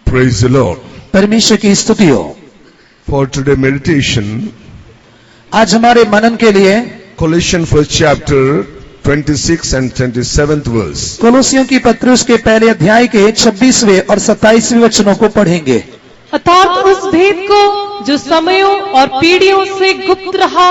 Praise the Lord. परमेश्वर की स्तुति हो। For today meditation, आज हमारे मनन के लिए Colossians 1st chapter 26 and 27th verse. कोलोसियों की पत्र उसके पहले अध्याय के 26वें और 27वें वचनों को पढ़ेंगे। अर्थात उस भेद को जो समयों और पीढ़ियों से गुप्त रहा,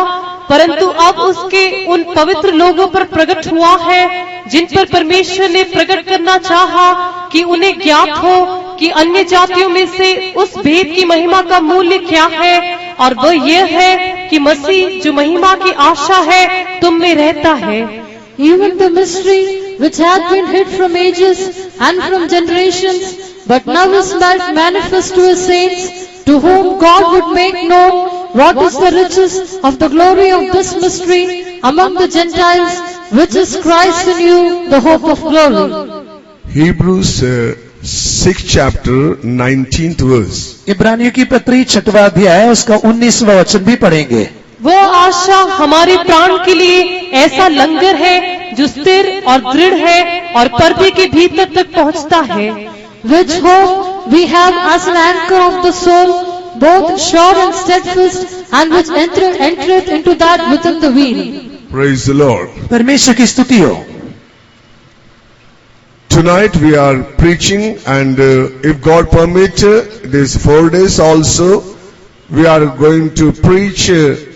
परंतु अब उसके उन पवित्र लोगों पर प्रकट हुआ है, जिन पर परमेश्वर ने प्रकट करना चाहा कि उन्हें ज्ञात हो कि अन्य जातियों में से उस भेद की महिमा का मूल्य क्या है, और वह यह है कि मसीह जो महिमा की आशा है तुम में रहता है। Even the mystery which had been hid from ages and from generations, but now is made manifest to his saints, to whom God would make known what is the riches of the glory of this mystery among the Gentiles, which is Christ in you, the hope of glory. Hebrews 6th chapter 19th verse. इब्रानियों की पत्री 6वां अध्याय उसका 19वां वचन भी पढ़ेंगे। वो आशा हमारे प्राण के लिए ऐसा लंगर है जो स्थिर और दृढ़ है और पर्दे के भीतर तक पहुंचता है। Which hope we have as an anchor of the soul, both sure and steadfast, and which entereth into that within the veil. Praise the Lord. परमेश्वर की स्तुति हो। Tonight we are preaching, and if God permit, these 4 days also, we are going to preach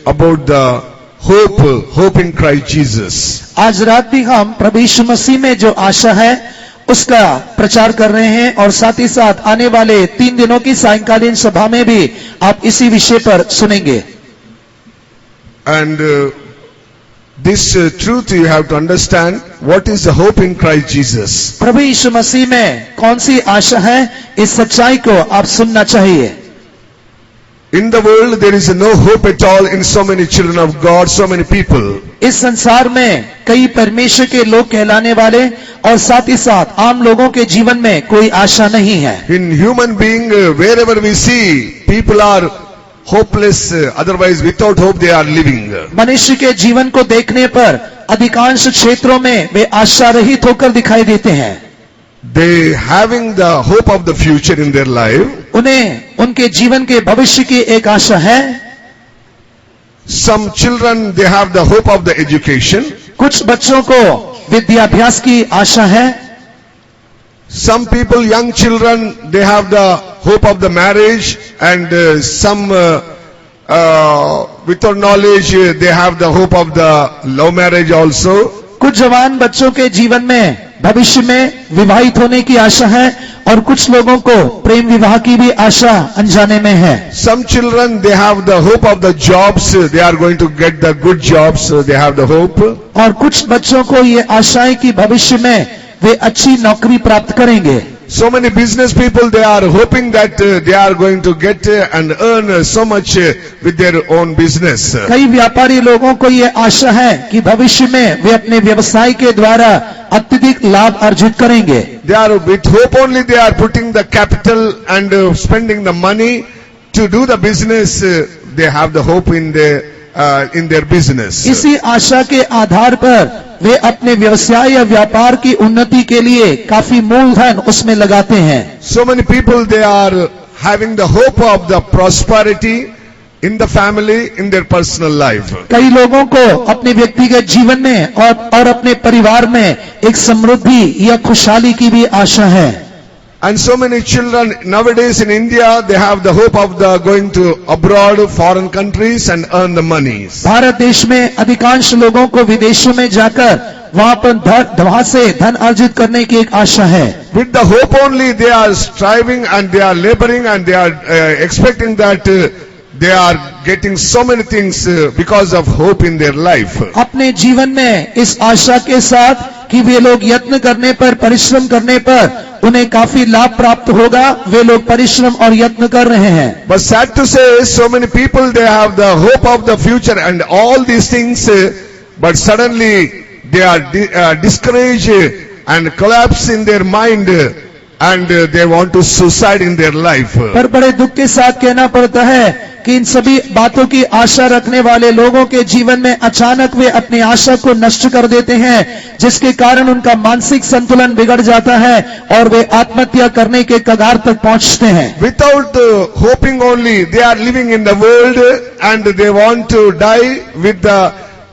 about the hope in Christ Jesus. आज रात भी हम प्रभु यीशु मसीह में जो आशा है उसका प्रचार कर रहे हैं, और साथ ही साथ आने वाले 3 दिनों की सायंकालीन सभा में भी आप इसी विषय पर सुनेंगे। And this truth you have to understand, what is the hope in Christ Jesus. प्रभु यीशु मसीह में कौन सी आशा है, इस सच्चाई को आप सुनना चाहिए। In the world there is no hope at all in so many children of God, so many people. इस संसार में कई परमेश्वर के लोग कहलाने वाले और साथ ही साथ आम लोगों के जीवन में कोई आशा नहीं है। In human being, wherever we see, people are hopeless, otherwise without hope they are living. मनुष्य के जीवन को देखने पर अधिकांश क्षेत्रों में वे आशा रहित होकर दिखाई देते हैं। They having the hope of the future in their life. उन्हें उनके जीवन के भविष्य की एक आशा है। Some children, they have the hope of the education. कुछ बच्चों को विद्याभ्यास की आशा है। Some people, young children, they have the hope of the marriage, and some without knowledge, they have the hope of the love marriage also. कुछ जवान बच्चों के जीवन में भविष्य में विवाहित होने की आशा है, और कुछ लोगों को प्रेम विवाह की भी आशा अनजाने में है। Some children, they have the hope of the jobs, they are going to get the good jobs, they have the hope. और कुछ बच्चों को ये आशा है कि भविष्य में वे अच्छी नौकरी प्राप्त करेंगे। So many business people, they are hoping that they are going to get and earn so much with their own business. कई व्यापारी लोगों को ये आशा है कि भविष्य में वे अपने व्यवसाय के द्वारा अत्यधिक लाभ अर्जित करेंगे। They are with hope only, they are putting the capital and spending the money to do the business. They have the hope in their business. इसी आशा के आधार पर वे अपने व्यवसाय या व्यापार की उन्नति के लिए काफी मूलधन उसमें लगाते हैं। So many people, they are having the hope of the prosperity in the family, in their personal life. कई लोगों को अपने व्यक्तिगत जीवन में और अपने परिवार में एक समृद्धि या खुशहाली की भी आशा है। And so many children nowadays in India, they have the hope of the going to abroad, foreign countries, and earn the monies. Bharat देश में अधिकांश लोगों को विदेशों में जाकर वहां से धन अर्जित करने की एक आशा है। With the hope only, they are striving and they are laboring and they are expecting that they are getting so many things because of hope in their life. अपने जीवन में इस आशा के साथ कि वे लोग यत्न करने पर, परिश्रम करने पर उन्हें काफी लाभ प्राप्त होगा, वे लोग परिश्रम और यत्न कर रहे हैं। But sad to say, so many people, they have the hope of the future and all these things, but suddenly they are discouraged and collapse in their mind, and they want to suicide in their life. पर बड़े दुख के साथ कहना पड़ता है कि इन सभी बातों की आशा रखने वाले लोगों के जीवन में अचानक वे अपनी आशा को नष्ट कर देते हैं, जिसके कारण उनका मानसिक संतुलन बिगड़ जाता है और वे आत्महत्या करने के कगार तक पहुंचते हैं। Without hoping only, they are living in the world and they want to die with the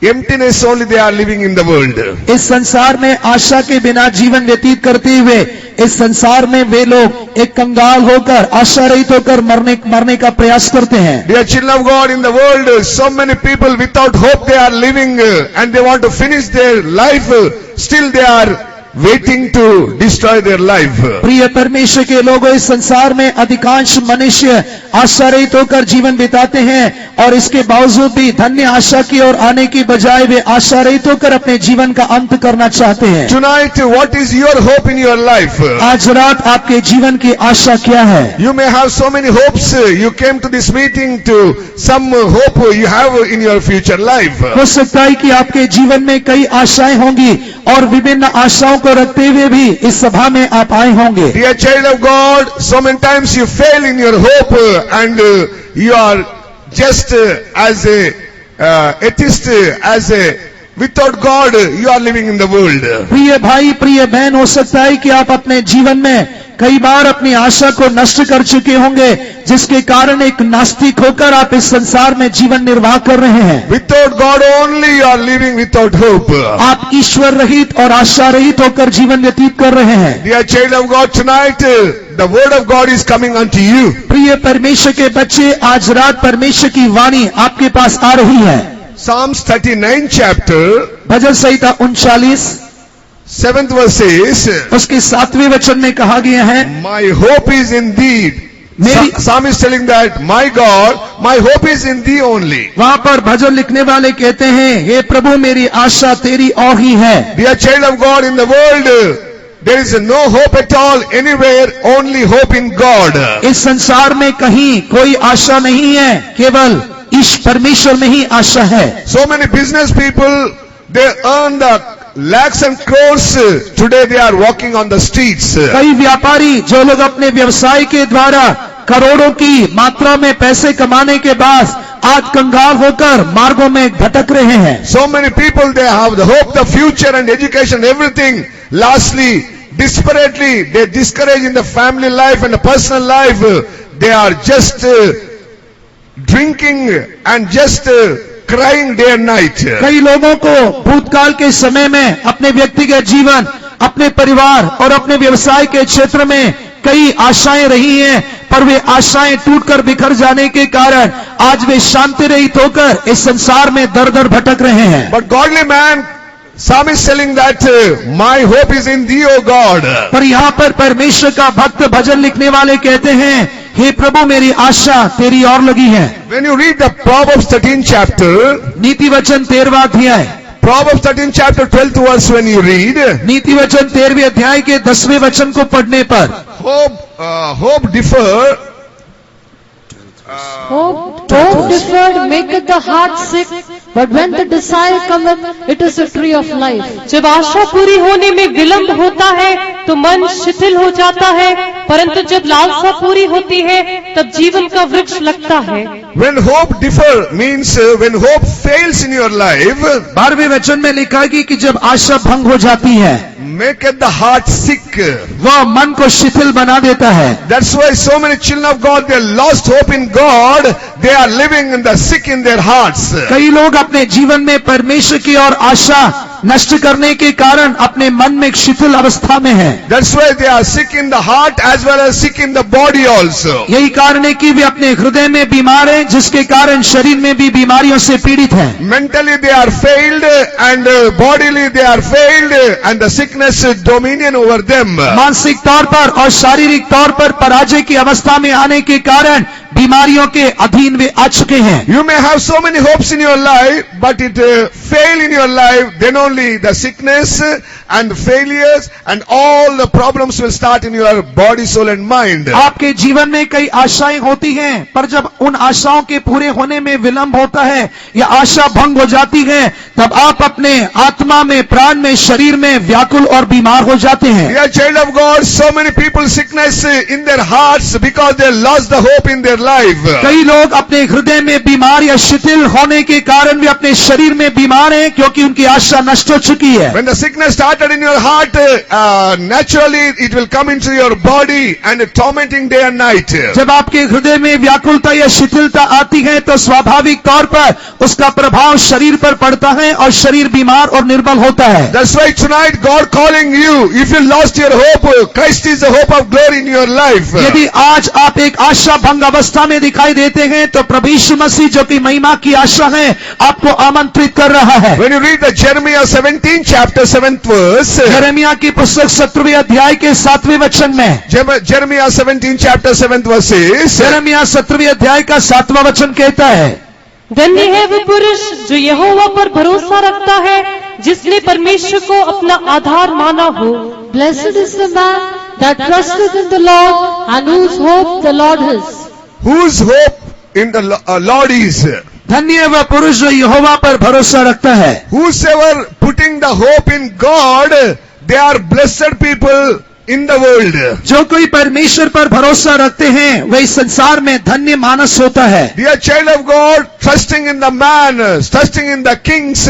emptiness only they are living in the world. इस संसार में आशा के बिना जीवन व्यतीत करते हुए इस संसार में वे लोग एक कंगाल होकर आशा रहित होकर मरने का प्रयास करते हैं। Dear children of God, in the world, so many people without hope they are living and they want to finish their life, still they are waiting to destroy their life. प्रिय परमेश्वर के लोगों, इस संसार में अधिकांश मनुष्य आशा रहित होकर जीवन बिताते हैं और इसके बावजूद भी धन्य आशा की ओर आने की बजाय वे आशा रहित होकर अपने जीवन का अंत करना चाहते हैं। Tonight, what is your hope in your life? आज रात आपके जीवन की आशा क्या है? You may have so many hopes. You came to this meeting to some hope you have in your future life. हो सकता है कि आपके जीवन में कई आशाएं होंगी और विभिन्न आशाओं को रखते हुए भी इस सभा में आप आए होंगे। Dear child of God, so many times you fail in your hope and you are just as a atheist, as a without God, you are living in the world. प्रिय भाई प्रिय बहन, हो सकता है कि आप अपने जीवन में कई बार अपनी आशा को नष्ट कर चुके होंगे, जिसके कारण एक नास्तिक होकर आप इस संसार में जीवन निर्वाह कर रहे हैं। Without God only you are living without hope. आप ईश्वर रहित और आशा रहित होकर जीवन व्यतीत कर रहे हैं। Dear child of God, tonight the word of God is coming unto you. प्रिय परमेश्वर के बच्चे, आज रात परमेश्वर की वाणी आपके पास आ रही है। Psalms 39 chapter, भजन संहिता 39 7th verse says, उसके 7वें वचन में कहा गया है, my hope is in thee. मेरी Psalm is telling that, my God, my hope is in thee only. वहाँ पर भजन लिखने वाले कहते हैं, हे प्रभु मेरी आशा तेरी और ही है। Dear child of God, in the world, there is no hope at all, anywhere, only hope in God. इस संसार में कहीं कोई आशा नहीं है, केवल इस परमेश्वर में ही आशा है। So many business people, they earn the lakhs and crores, today they are walking on the streets. कई व्यापारी जो लोग अपने व्यवसाय के द्वारा करोड़ों की मात्रा में पैसे कमाने के बाद आज कंगाल होकर मार्गों में भटक रहे हैं। So many people, they have the hope, the future and education, everything. Lastly, desperately, they discourage in the family life and the personal life. They are just drinking and just crying day and night. कई लोगों को भूतकाल के समय में अपने व्यक्तिगत जीवन, अपने परिवार और अपने व्यवसाय के क्षेत्र में कई आशाएं रही हैं, पर वे आशाएं टूटकर बिखर जाने के कारण आज वे शांति रहित होकर इस संसार में दर दर भटक रहे हैं। But godly man, Psalm is telling that my hope is in thee, O God. पर यहाँ पर परमेश्वर का भक्त भजन लिखने वाले कहते हैं, हे प्रभु मेरी आशा तेरी और लगी है। When you read the Proverbs 13 chapter, नीति वचन 13वां अध्याय, Proverbs 13 chapter 12th verse, when you read, नीति वचन 13वें अध्याय के 10वें वचन को पढ़ने पर hope differ. Hope deferred maketh the heart sick, but when the desire cometh, it is a tree of life. जब आशा पूरी होने में विलंब होता है तो मन शिथिल हो जाता है, परंतु जब लालसा पूरी होती है तब जीवन का वृक्ष लगता है। When hope differ means when hope fails in your life, 12वें वचन में लिखा है कि जब आशा भंग हो जाती है, maketh the heart sick. वह मन को शिथिल बना देता है। That's why so many children of God, they lost hope in God. They are living in the sick in their hearts. कई लोग अपने जीवन में परमेश्वर की ओर आशा नष्ट करने के कारण अपने मन में एक शिथिल अवस्था में है। That's why they are sick in the heart as well as sick in the body also. यही कारण है कि वे अपने हृदय में बीमार हैं, जिसके कारण शरीर में भी बीमारियों से पीड़ित हैं। Mentally they are failed and bodily they are failed and the sickness dominion over them. मानसिक तौर पर और शारीरिक तौर पर पराजय की अवस्था में आने के कारण बीमारियों के अधीन वे आ चुके हैं। You may have so many hopes in your life, but it fail in your life, then only the sickness and failures and all the problems will start in your body, soul and mind. आपके जीवन में कई आशाएं होती हैं, पर जब उन आशाओं के पूरे होने में विलंब होता है या आशा भंग हो जाती है, तब आप अपने आत्मा में, प्राण में, शरीर में व्याकुल और बीमार हो जाते हैं। Dear child of God, so many people sickness in their hearts because they lost the hope in their life. कई लोग अपने हृदय में बीमार या शिथिल होने के कारण भी अपने शरीर में बीमार हैं, क्योंकि उनकी आशा नष्ट हो चुकी है। When the sickness started in your heart, naturally it will come into your body and tormenting day and night. जब आपके हृदय में व्याकुलता या शिथिलता आती है तो स्वाभाविक तौर पर उसका प्रभाव शरीर पर पड़ता है और शरीर बीमार और निर्बल होता है। That's why tonight God calling you, if you lost your hope, Christ is the hope of glory in your life. यदि आज आप एक आशा भंग अवस्था में दिखाई देते हैं तो प्रभु यीशु मसीह जो कि महिमा की आशा है आपको आमंत्रित कर रहा है। When you read the Jeremiah 17 chapter 7th verse, यिर्मयाह की पुस्तक 17वें अध्याय के 7वें वचन में, Jeremiah 17 chapter 7th verse says, यिर्मयाह 17वें अध्याय का 7वां वचन कहता है, धन्य है वह पुरुष जो यहोवा पर भरोसा रखता है, जिसने परमेश्वर को अपना आधार माना हो। Blessed is the man that trusteth in the Lord, and whose hope the Lord is. whose hope in the Lord is. धन्य है वह पुरुष जो यहोवा पर भरोसा रखता है। Whosoever putting the hope in God, they are blessed people in the world. जो कोई परमेश्वर पर भरोसा रखते हैं वही संसार में धन्य मानस होता है। Dear child of God, trusting in the man, trusting in the kings,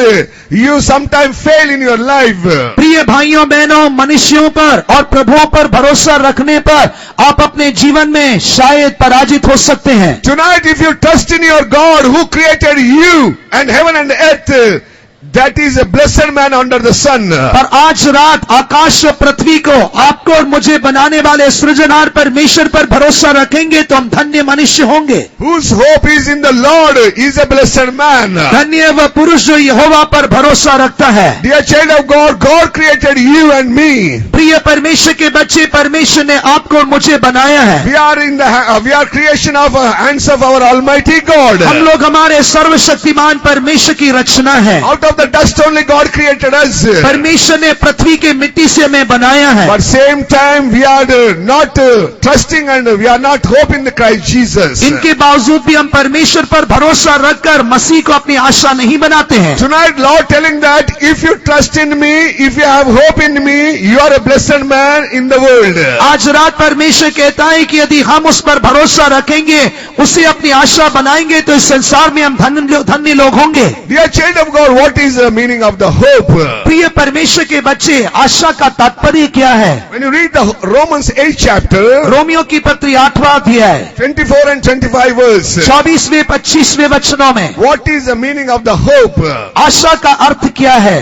you sometimes fail in your life. प्रिय भाइयों बहनों, मनुष्यों पर और प्रभुओं पर भरोसा रखने पर आप अपने जीवन में शायद पराजित हो सकते हैं। Tonight, if you trust in your God who created you and heaven and earth, that is a blessed man under the sun. पर आज रात आकाश और पृथ्वी को आपको और मुझे बनाने वाले सृजनहार परमेश्वर पर भरोसा रखेंगे तो हम धन्य मनुष्य होंगे। Whose hope is in the Lord is a blessed man. धन्य है वह पुरुष जो यहोवा पर भरोसा रखता है। Dear child of God, God created you and me. प्रिय परमेश्वर के बच्चे, परमेश्वर ने आपको और मुझे बनाया है। We are creation of hands of our Almighty God. हम लोग हमारे सर्वशक्तिमान परमेश्वर की रचना है। Out of the dust only God created us. परमेश्वर ने पृथ्वी के मिट्टी से हमें बनाया है। But same time we are not trusting and we are not hoping in Christ Jesus. इनके बावजूद भी हम परमेश्वर पर भरोसा रखकर मसीह को अपनी आशा नहीं बनाते हैं। Tonight Lord telling that if you trust in me, if you have hope in me, you are a blessed man in the world. आज रात परमेश्वर कहता है कि यदि हम उस पर भरोसा रखेंगे, उसे अपनी आशा बनाएंगे तो इस संसार में हम धन्य लोग होंगे। Dear child of God, what is the meaning of the hope? प्रिय परमेश्वर के बच्चे, आशा का तात्पर्य क्या है? When you read the Romans 8 chapter, Romeo की पत्री 8वां अध्याय 24 and 25 verse, 24वें 25वें वचनों में what is the meaning of the hope? आशा का अर्थ क्या है?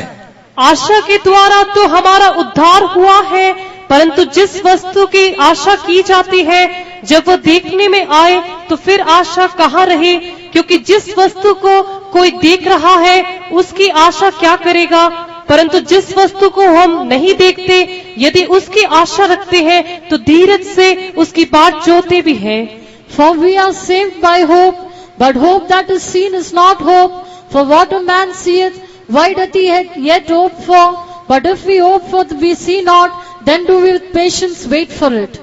आशा के द्वारा तो हमारा उद्धार हुआ है, परंतु जिस वस्तु की आशा की जाती है जब वो देखने में आए तो फिर आशा कहाँ रहे, क्योंकि जिस वस्तु को कोई देख रहा है उसकी आशा क्या करेगा। परंतु जिस वस्तु को हम नहीं देखते यदि उसकी आशा रखते हैं तो धीरज से उसकी बाट जोते भी हैं। For we are saved by hope, but hope that is seen is not hope. For what a man seeth, why doth he yet hope for? But if we hope for we see not, then do we with patience wait for it.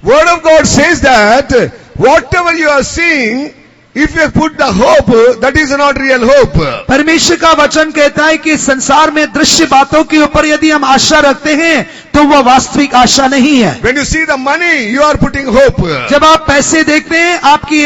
Word of God says that whatever you are seeing, if you put the hope, that is not real hope. परमेश्वर का वचन कहता है कि संसार में दृश्य बातों के ऊपर यदि हम आशा रखते हैं तो वह वास्तविक आशा नहीं है। When you see the money, you are putting hope. जब आप पैसे देखते हैं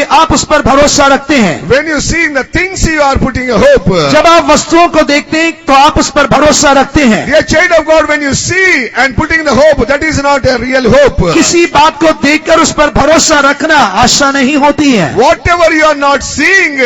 आप उस पर भरोसा रखते हैं। When you see the things, you are putting a hope. जब आप वस्तुओं को देखते हैं तो आप उस पर भरोसा रखते हैं। Dear child of God, when you see and putting the hope, that is not a real hope. किसी बात को देखकर उस पर भरोसा रखना आशा नहीं होती है। Whatever you are not seeing,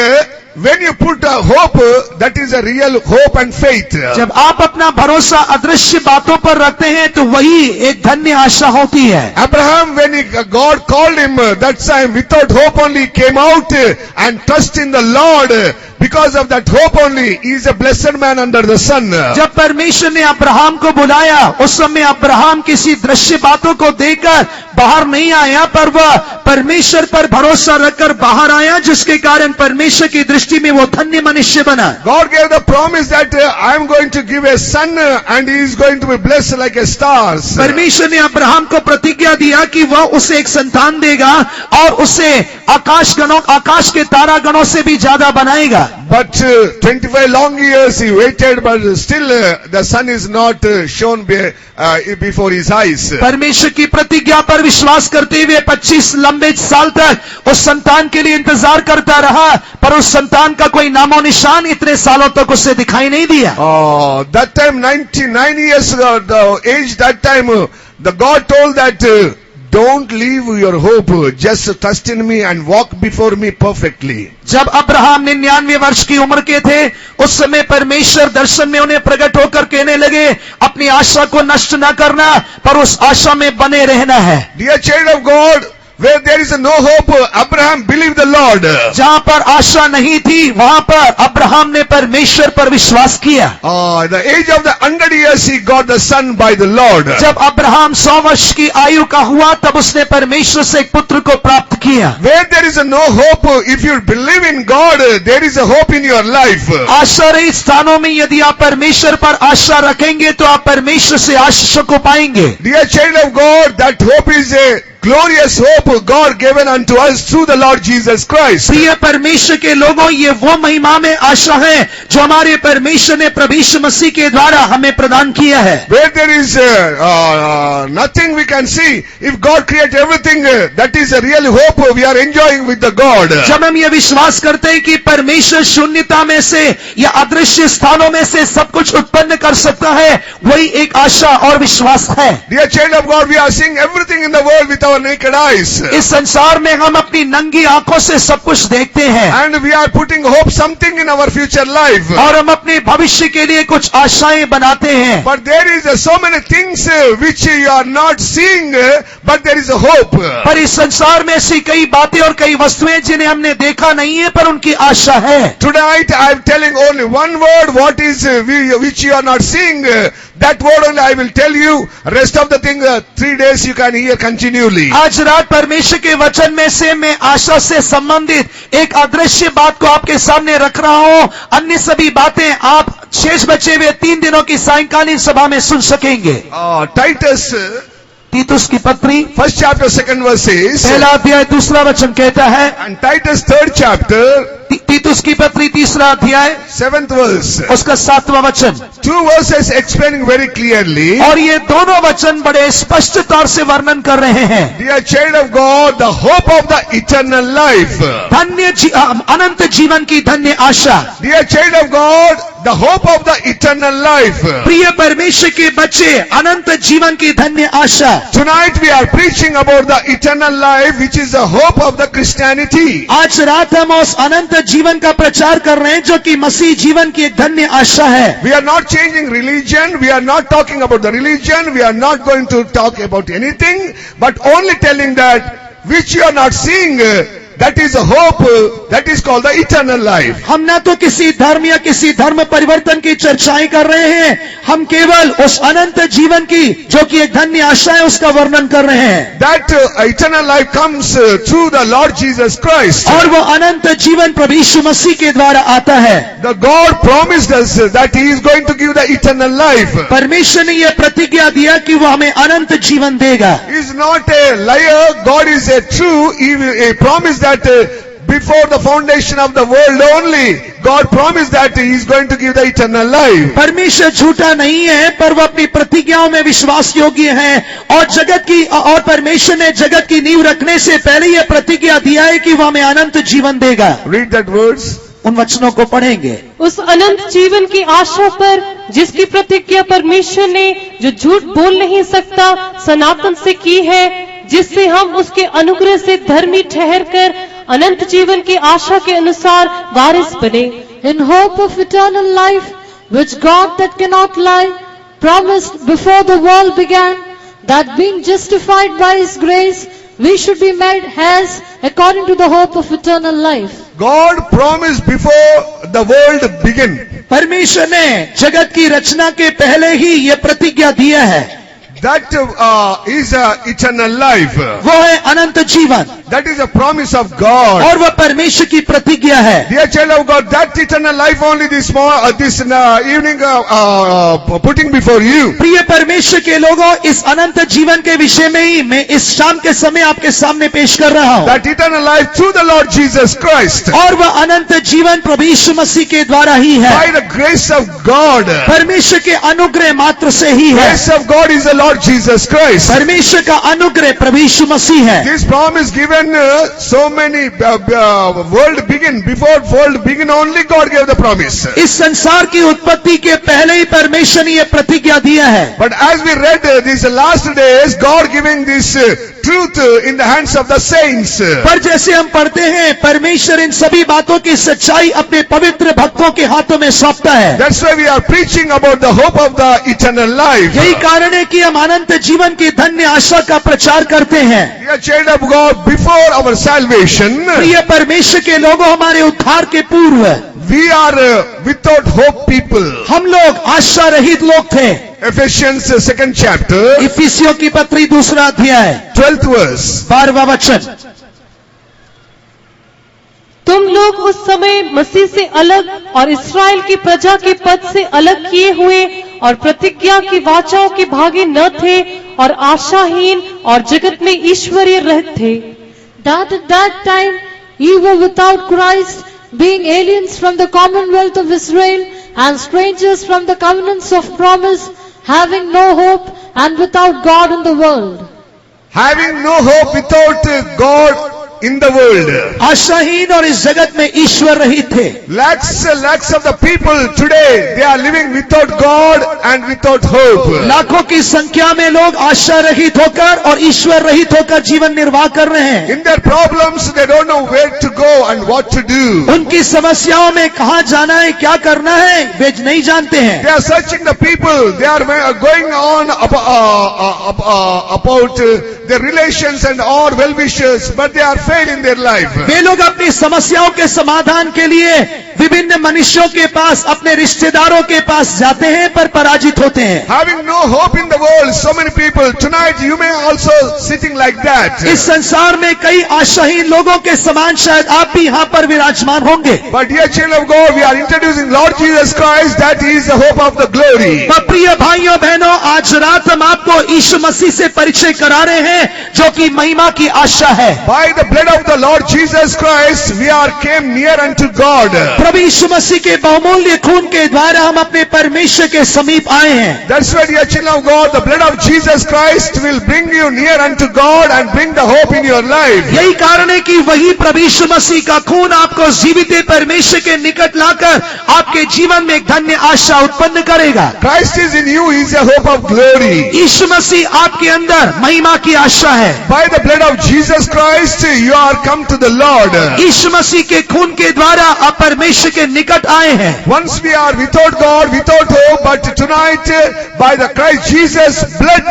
when you put a hope, that is a real hope and faith. जब आप अपना भरोसा अदृश्य बातों पर रखते हैं तो वही एक धन्य आशा होती है। Abraham, when God called him, that time without hope only came out and trust in the Lord. because of that hope only, he is a blessed man under the sun. जब परमेश्वर ने अब्राहम को बुलाया उस समय Abraham किसी दृश्य बातों को देखकर बाहर नहीं आया, पर वह परमेश्वर पर भरोसा रखकर बाहर आया, जिसके कारण परमेश्वर की दृष्टि में वो धन्य मनुष्य बना। God gave the promise that I am going to give a son and he is going to be blessed like a stars. परमेश्वर ने अब्राहम को प्रतिज्ञा दिया कि वह उसे एक संतान देगा और उसे आकाश के तारागणों से भी ज्यादा बनाएगा। But 25 long years he waited, but still the son is not shown before his eyes. परमेश्वर की प्रतिज्ञा पर विश्वास करते हुए 25 लंबे साल तक उस संतान के लिए इंतजार करता रहा, पर उस संतान का कोई नामो निशान इतने सालों तक उसे दिखाई नहीं दिया। That time 99 years the age, that time the God told that don't leave your hope, just trust in me and walk before me perfectly. जब अब्राहम 99 वर्ष की उम्र के थे उस समय परमेश्वर दर्शन में उन्हें प्रकट होकर कहने लगे अपनी आशा को नष्ट न करना, पर उस आशा में बने रहना है। Dear child of God, where there is no hope, Abraham believed the Lord. जहां पर आशा नहीं थी वहां पर अब्राहम ने परमेश्वर पर विश्वास किया। The age of the 100 years he got the son by the Lord. जब अब्राहम 100 वर्ष की आयु का हुआ तब उसने परमेश्वर से एक पुत्र को प्राप्त किया। Where there is no hope, if you believe in God, there is a hope in your life. आशा रहित स्थानों में यदि आप परमेश्वर पर आशा रखेंगे तो आप परमेश्वर से आशीषों को पाएंगे। Dear child of God, that hope is a glorious hope God given unto us through the Lord Jesus Christ. प्रिय परमेश्वर के लोगों, ये वो महिमा में आशा है जो हमारे परमेश्वर ने प्रभु यीशु मसीह के द्वारा हमें प्रदान किया है। Where there is nothing we can see, if God create everything, that is a real hope we are enjoying with the God. जब हम ये विश्वास करते हैं कि परमेश्वर शून्यता में से या अदृश्य स्थानों में से सब कुछ उत्पन्न कर सकता है, वही एक आशा और विश्वास है। Dear child of God, we are seeing everything in the world with our naked eyes. इस संसार में हम अपनी नंगी आंखों से सब कुछ देखते हैं And we are putting hope something in our future life. और हम अपने भविष्य के लिए कुछ आशाएं बनाते हैं। But there is so many things which you are not seeing, but there is a hope. पर इस संसार में ऐसी कई बातें और कई वस्तुएं जिन्हें हमने देखा नहीं है पर उनकी आशा है। Tonight I am telling only one word, what is which you are not seeing. That word only I will tell you. Rest of the thing 3 days you can hear continually. आज रात परमेश्वर के वचन में से मैं आशा से संबंधित एक अदृश्य बात को आपके सामने रख रहा हूं। अन्य सभी बातें आप शेष बचे हुए 3 दिनों की सायंकालीन सभा में सुन सकेंगे। Titus, तीतुस की पत्री 1st chapter 2nd verse says, पहला अध्याय 2रा वचन कहता है, and Titus 3rd chapter तीतुस की पत्री 3रा अध्याय 7th verse. उसका 7वां वचन। 2 verses explaining very clearly. और ये दोनों वचन बड़े स्पष्ट तौर से वर्णन कर रहे हैं। Dear child of God, the hope of the eternal life. अनंत जीवन की धन्य आशा। Dear child of God, the hope of the eternal life. प्रिय परमेश्वर के बच्चे, अनंत जीवन की धन्य आशा। Tonight we are preaching about the eternal life, which is the hope of the Christianity. आज रात हम उस अनंत जीवन का प्रचार कर रहे हैं जो कि मसीह जीवन की एक धन्य आशा है। We are not changing religion. We are not talking about the religion. We are not going to talk about anything, but only telling that which you are not seeing, that is a hope, that is called the eternal life. हम ना तो किसी धर्म या किसी धर्म परिवर्तन की चर्चाएं कर रहे हैं, हम केवल उस अनंत जीवन की जो कि एक धन्य आशा है उसका वर्णन कर रहे हैं। That eternal life comes through the Lord Jesus Christ. और वो अनंत जीवन प्रभु यीशु मसीह के द्वारा आता है। The God promised us that He is going to give the eternal life. परमेश्वर ने यह प्रतिज्ञा दिया कि वो हमें अनंत जीवन देगा। He is not a liar. God is a true. He promised that before the foundation of the world only, God promised that He is going to give the eternal life. परमेश्वर झूठा नहीं है, पर वह अपनी प्रतिज्ञाओं में विश्वास योग्य है और परमेश्वर ने जगत की नींव रखने से पहले यह प्रतिज्ञा दिया है कि वह हमें अनंत जीवन देगा। Read that words. उन वचनों को पढ़ेंगे। उस अनंत जीवन की आशा पर जिसकी प्रतिज्ञा परमेश्वर ने, जो झूठ बोल नहीं सकता, सनातन से की है, जिससे हम उसके अनुग्रह से धर्मी ठहरकर अनंत जीवन की आशा के अनुसार वारिस बने। In hope of eternal life, which God that cannot lie promised before the world began, that being justified by His grace we should be made heirs according to the hope of eternal life. God promised before the world began परमेश्वर ने जगत की रचना के पहले ही ये प्रतिज्ञा दिया है, that is eternal life. वो है अनंत जीवन, That is a promise of God. और वह परमेश्वर की प्रतिज्ञा है। Dear child of God, that eternal life only this evening putting before you. प्रिय परमेश्वर के लोगों, इस अनंत जीवन के विषय में ही मैं इस शाम के समय आपके सामने पेश कर रहा हूँ। That eternal life through the Lord Jesus Christ. और वह अनंत जीवन प्रभु यीशु मसीह के द्वारा ही है, By the grace of God. परमेश्वर के अनुग्रह मात्र से ही है। Grace of God is the Lord Jesus Christ. परमेश्वर का अनुग्रह प्रभु यीशु मसीह है। This promise given so many world begin, before world begin only God gave the promise. इस संसार की उत्पत्ति के पहले ही परमेश्वर ने यह प्रतिज्ञा दिया है। But as we read these last days, God giving this truth in the hands of the saints. पर जैसे हम पढ़ते हैं, परमेश्वर इन सभी बातों की सच्चाई अपने पवित्र भक्तों के हाथों में सौंपता है। That's why we are preaching about the hope of the eternal life. यही कारण है कि हम अनंत जीवन की धन्य आशा का प्रचार करते हैं। Dear child of God, before our salvation, प्रिय परमेश्वर के लोगों, हमारे उद्धार के पूर्व we are without hope people. हम लोग आशा रहित लोग थे। Ephesians 2nd chapter, इफिसियों की पत्री 2 अध्याय 12th verse. 12वां वचन। तुम लोग उस समय मसीह से अलग और इस्राएल की प्रजा के पद से अलग किए हुए और प्रतिज्ञा की वाचाओं के भागी न थे और आशाहीन और जगत में ईश्वरीय रहित थे। That at that time ye were without Christ, being aliens from the commonwealth of Israel and strangers from the covenants of promise, having no hope and without God in the world. Having no hope without God in the world. आशाहीन और इस जगत में ईश्वर रहित थे। Lakhs of the people today, they are living without God and without hope. लाखों की संख्या में लोग आशा रहित होकर और ईश्वर रहित होकर जीवन निर्वाह कर रहे हैं। In their problems, they don't know where to go and what to do. उनकी समस्याओं में कहाँ जाना है, क्या करना है, वे नहीं जानते हैं। They are searching the people. They are going on about their relations and all well-wishers, but they are failed in their life. वे लोग अपनी समस्याओं के समाधान के लिए विभिन्न मनुष्यों के पास, अपने रिश्तेदारों के पास जाते हैं, पर पराजित होते हैं। Having no hope in the world, so many people. Tonight you may also sitting like that. इस संसार में कई आशाहीन लोगों के समान शायद आप भी यहाँ पर विराजमान होंगे। But dear children of God, we are introducing Lord Jesus Christ. That is the hope of the glory. प्रिय भाइयों बहनों, आज रात हम आपको यीशु मसीह से परिचय करा रहे हैं, जो कि महिमा की आशा है। By the blood of the Lord Jesus Christ, we are came near unto God. प्रभु यीशु मसीह के बहुमूल्य खून के द्वारा हम अपने परमेश्वर के समीप आए हैं। That's why, dear children of God, the blood of Jesus Christ will bring you near unto God and bring the hope in your life. यही कारण है कि वही प्रभु यीशु मसीह का खून आपको जीवित परमेश्वर के निकट लाकर आपके जीवन में एक धन्य आशा उत्पन्न करेगा। Christ is in you, is a hope of glory. यीशु मसीह आपके अंदर महिमा की आशा है। By the blood of Jesus Christ, you are come to the Lord. यीशु मसीह के खून के द्वारा आप परमेश्वर के निकट आए हैं। Once we are without God, without hope, but tonight, by the Christ Jesus' blood,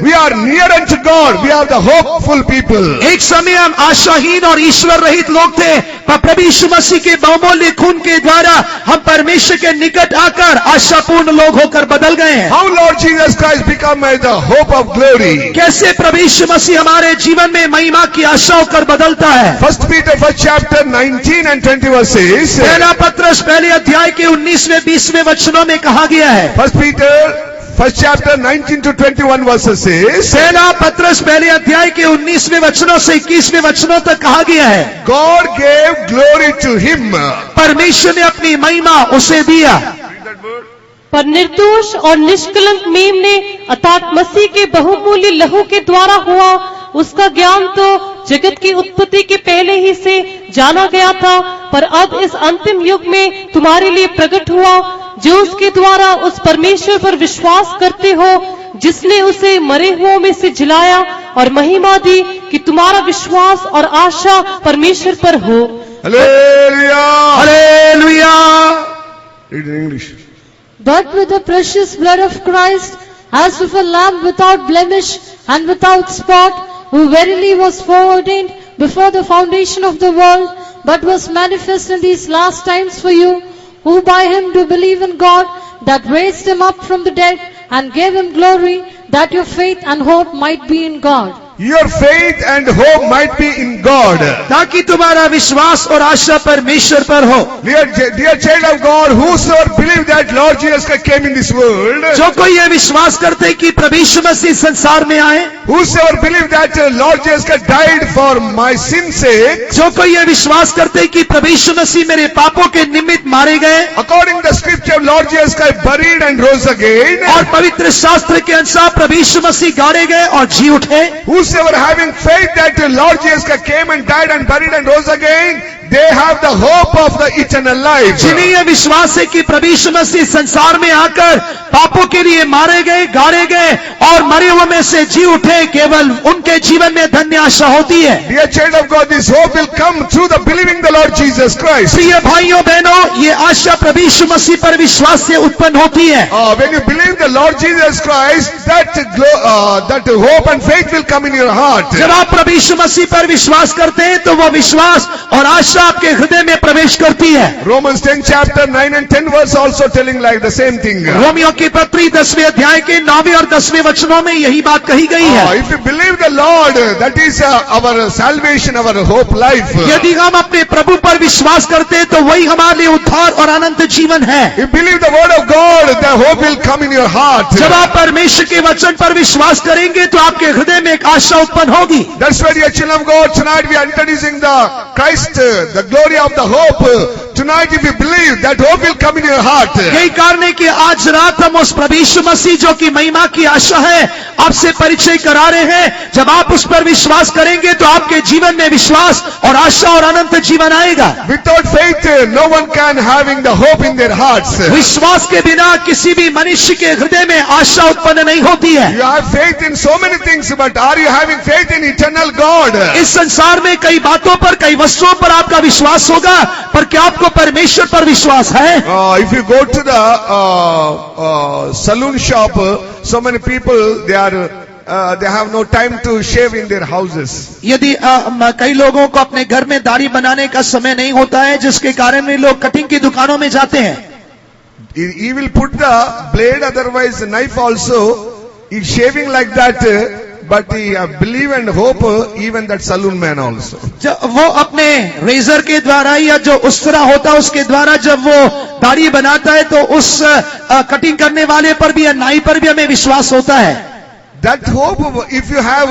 we are near unto God. We are the hopeful people. एक समय हम आशाहीन और ईश्वर रहित लोग थे, पर प्रभु यीशु मसीह के बहुमूल्य खून के द्वारा हम परमेश्वर के निकट आकर आशापूर्ण लोग होकर बदल गए हैं। How Lord Jesus Christ become the hope of glory? कैसे प्रभु यीशु मसीह हमारे जीवन में महिमा की आशा होकर बदलता है। 1 Peter 1st chapter 19 and 20 verses. पहला पत्रस पहले अध्याय के 19वें 20वें वचनों में कहा गया है। 1 Peter 1st chapter 19 to 21 verses says, पहला पत्रस पहले अध्याय के 19वें वचनों से 21वें वचनों तक कहा गया है, God gave glory to him. परमेश्वर ने अपनी महिमा उसे दिया। पर निर्दोष और निष्कलंक मेम ने अर्थात मसीह के बहुमूल्य लहू के द्वारा हुआ उसका ज्ञान तो जगत की उत्पत्ति के पहले ही से जाना गया था, पर अब इस अंतिम युग में तुम्हारे लिए प्रकट हुआ, जो उसके द्वारा उस परमेश्वर पर विश्वास करते हो, जिसने उसे मरे हुओं में से जिलाया और महिमा दी कि तुम्हारा विश्वास और आशा परमेश्वर पर हो। Hallelujah. Hallelujah. Read in English. But with the precious blood of Christ, as of a lamb without blemish and without spot, who verily was foreordained before the foundation of the world, but was manifest in these last times for you, who by him do believe in God, that raised him up from the dead, and gave him glory, that your faith and hope might be in God. Your faith and hope might be in God. ताकि तुम्हारा विश्वास और आशा परमेश्वर पर हो। Dear child of God, whosoever believe that Lord Jesus Christ came in this world, जो कोई ये विश्वास करते कि प्रभु यीशु मसीह संसार में आए, whosoever believe that Lord Jesus Christ died for my sin's sake, जो कोई ये विश्वास करते कि प्रभु यीशु मसीह मेरे पापों के निमित्त मारे गए, according to the scripture, Lord Jesus Christ buried and rose again, और पवित्र शास्त्र के अनुसार प्रभु यीशु मसीह गाड़े गए और जी उठे, whosoever having faith that Lord Jesus Christ came and died and buried and rose again, they have the hope of the eternal life. जिन्हें यह विश्वास है कि प्रभु यीशु मसीह संसार में आकर पापों के लिए मारे गए, गाड़े गए और मरे हुए में से जी उठे, केवल उनके जीवन में धन्य आशा होती है। Dear child of God, this hope will come through the believing the Lord Jesus Christ. प्रिय भाइयों बहनों, ये आशा प्रभु यीशु मसीह पर विश्वास से उत्पन्न होती है। When you believe the Lord Jesus Christ, that hope and faith will come in your heart. जब आप प्रभु यीशु मसीह पर विश्वास करते हैं तो वह विश्वास और आशा आपके हृदय में प्रवेश करती है। Romans 10 chapter 9 and 10 verse also telling like the same thing. Romeo की पत्री 10वें अध्याय के 9वें और 10वें वचनों में यही बात कही गई है। If you believe the Lord, that is our salvation, our hope life. यदि हम अपने प्रभु पर विश्वास करते हैं तो वही हमारे लिए उद्धार और अनंत जीवन है। If you believe the word of God, the hope will come in your heart. जब आप परमेश्वर के वचन पर विश्वास करेंगे तो आपके हृदय में एक आशा उत्पन्न होगी। That's why, dear children of God, tonight we are introducing the Christ, the glory of the hope. Tonight, if you believe, that hope will come in your heart. यही कारण है कि आज रात हम उस प्रभु यीशु मसीह जो कि महिमा की आशा है आपसे परिचय करा रहे हैं। जब आप उस पर विश्वास करेंगे तो आपके जीवन में विश्वास और आशा और अनंत जीवन आएगा। Without faith, no one can having the hope in their hearts. विश्वास के बिना किसी भी मनुष्य के हृदय में आशा उत्पन्न नहीं होती है। You have faith in so many things, but are you having faith in eternal God? इस संसार में कई बातों पर, कई वस्तुओं पर आपका विश्वास होगा, पर क्या आपको परमेश्वर पर विश्वास है? If you go to the saloon shop, so many people they have no time to shave in their houses. यदि कई लोगों को अपने घर में दाढ़ी बनाने का समय नहीं होता है, जिसके कारण वे लोग कटिंग की दुकानों में जाते हैं। He will put the blade, otherwise knife also. He's shaving like that. But he believe and hope even that saloon man also. जब वो अपने रेजर के द्वारा या जो उस तरह होता है उसके द्वारा जब वो दाढ़ी बनाता है तो उस कटिंग करने वाले पर भी या नाई पर भी हमें विश्वास होता है। That hope, if you have,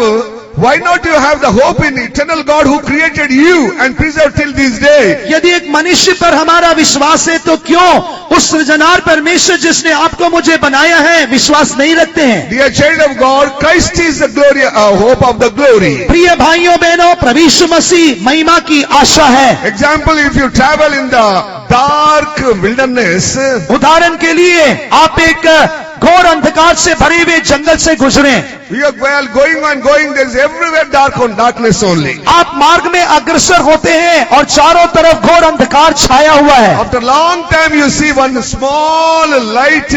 why not you have the hope in eternal God who created you and preserved till this day? यदि एक मनुष्य पर हमारा विश्वास है तो क्यों उस सृजनहार परमेश्वर जिसने आपको मुझे बनाया है विश्वास नहीं रखते हैं? Dear child of God, Christ is the glory, hope of the glory. प्रिय भाइयों बहनों, प्रभु यीशु मसीह महिमा की आशा है। Example, if you travel in the dark wilderness, उदाहरण के लिए आप एक घोर अंधकार से भरे हुए जंगल से गुजरे, you are going on going, there is everywhere darkness only. आप मार्ग में अग्रसर होते हैं और चारों तरफ घोर अंधकार छाया हुआ है। After long time you see one small light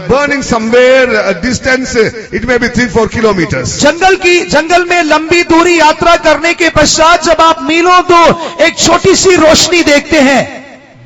burning somewhere a distance, it may be 3-4 kilometers. जंगल में लंबी दूरी यात्रा करने के पश्चात जब आप मीलों दूर एक छोटी सी रोशनी देखते हैं,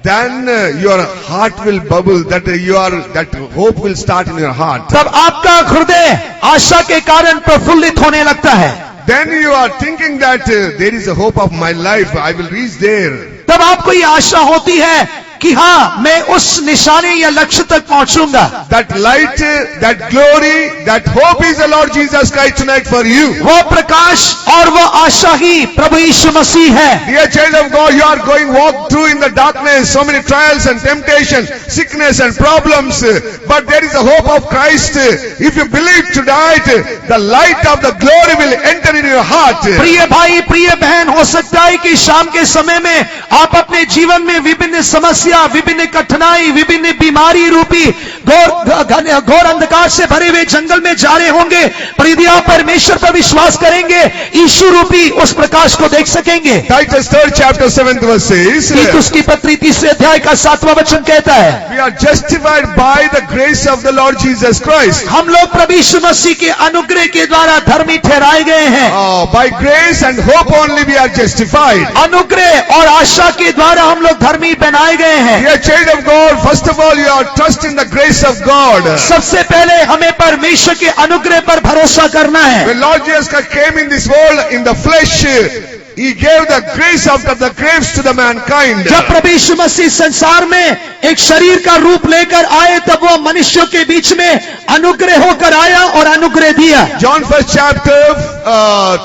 then your heart will bubble, that hope will start in your heart. तब आपका हृदय आशा के कारण प्रफुल्लित होने लगता है। Then you are thinking that there is a hope of my life, I will reach there. तब आपको ये आशा होती है कि हाँ मैं उस निशाने या लक्ष्य तक पहुंचूंगा। That light, that glory, that hope is the Lord Jesus Christ tonight for you. वो प्रकाश और वो आशा ही प्रभु यीशु मसीह है। Dear child of God, you are walk through in the darkness, so many trials and temptations, sickness and problems, but there is a hope of Christ. If you believe tonight, the light of the glory will enter in your heart. प्रिय भाई, प्रिय बहन, हो सकता है कि शाम के समय में आप अपने जीवन में विभिन्न समस्या समस्या, विभिन्न कठिनाई, विभिन्न बीमारी रूपी घोर अंधकार से भरे हुए जंगल में जा रहे होंगे, पर यदि आप परमेश्वर पर विश्वास करेंगे, यीशु रूपी उस प्रकाश को देख सकेंगे। Titus 3rd chapter 7th verse says, तीतुस की पत्री 3 अध्याय का 7वां वचन कहता है, we are justified by the grace of the Lord Jesus Christ. हम लोग प्रभु यीशु मसीह के अनुग्रह के द्वारा धर्मी ठहराए गए हैं। By grace and hope only we are justified. अनुग्रह और आशा के द्वारा हम लोग धर्मी बनाए गए हैं। Dear child of God, first of all you are trusting the grace of God. सबसे पहले हमें परमेश्वर के अनुग्रह पर भरोसा करना है। When Lord Jesus Christ came in this world in the flesh, He gave the grace after the grace to the mankind. जब प्रभु यीशु मसीह संसार में एक शरीर का रूप लेकर आए, तब वो मनुष्यों के बीच में अनुग्रह होकर आया और अनुग्रह दिया। John 1st chapter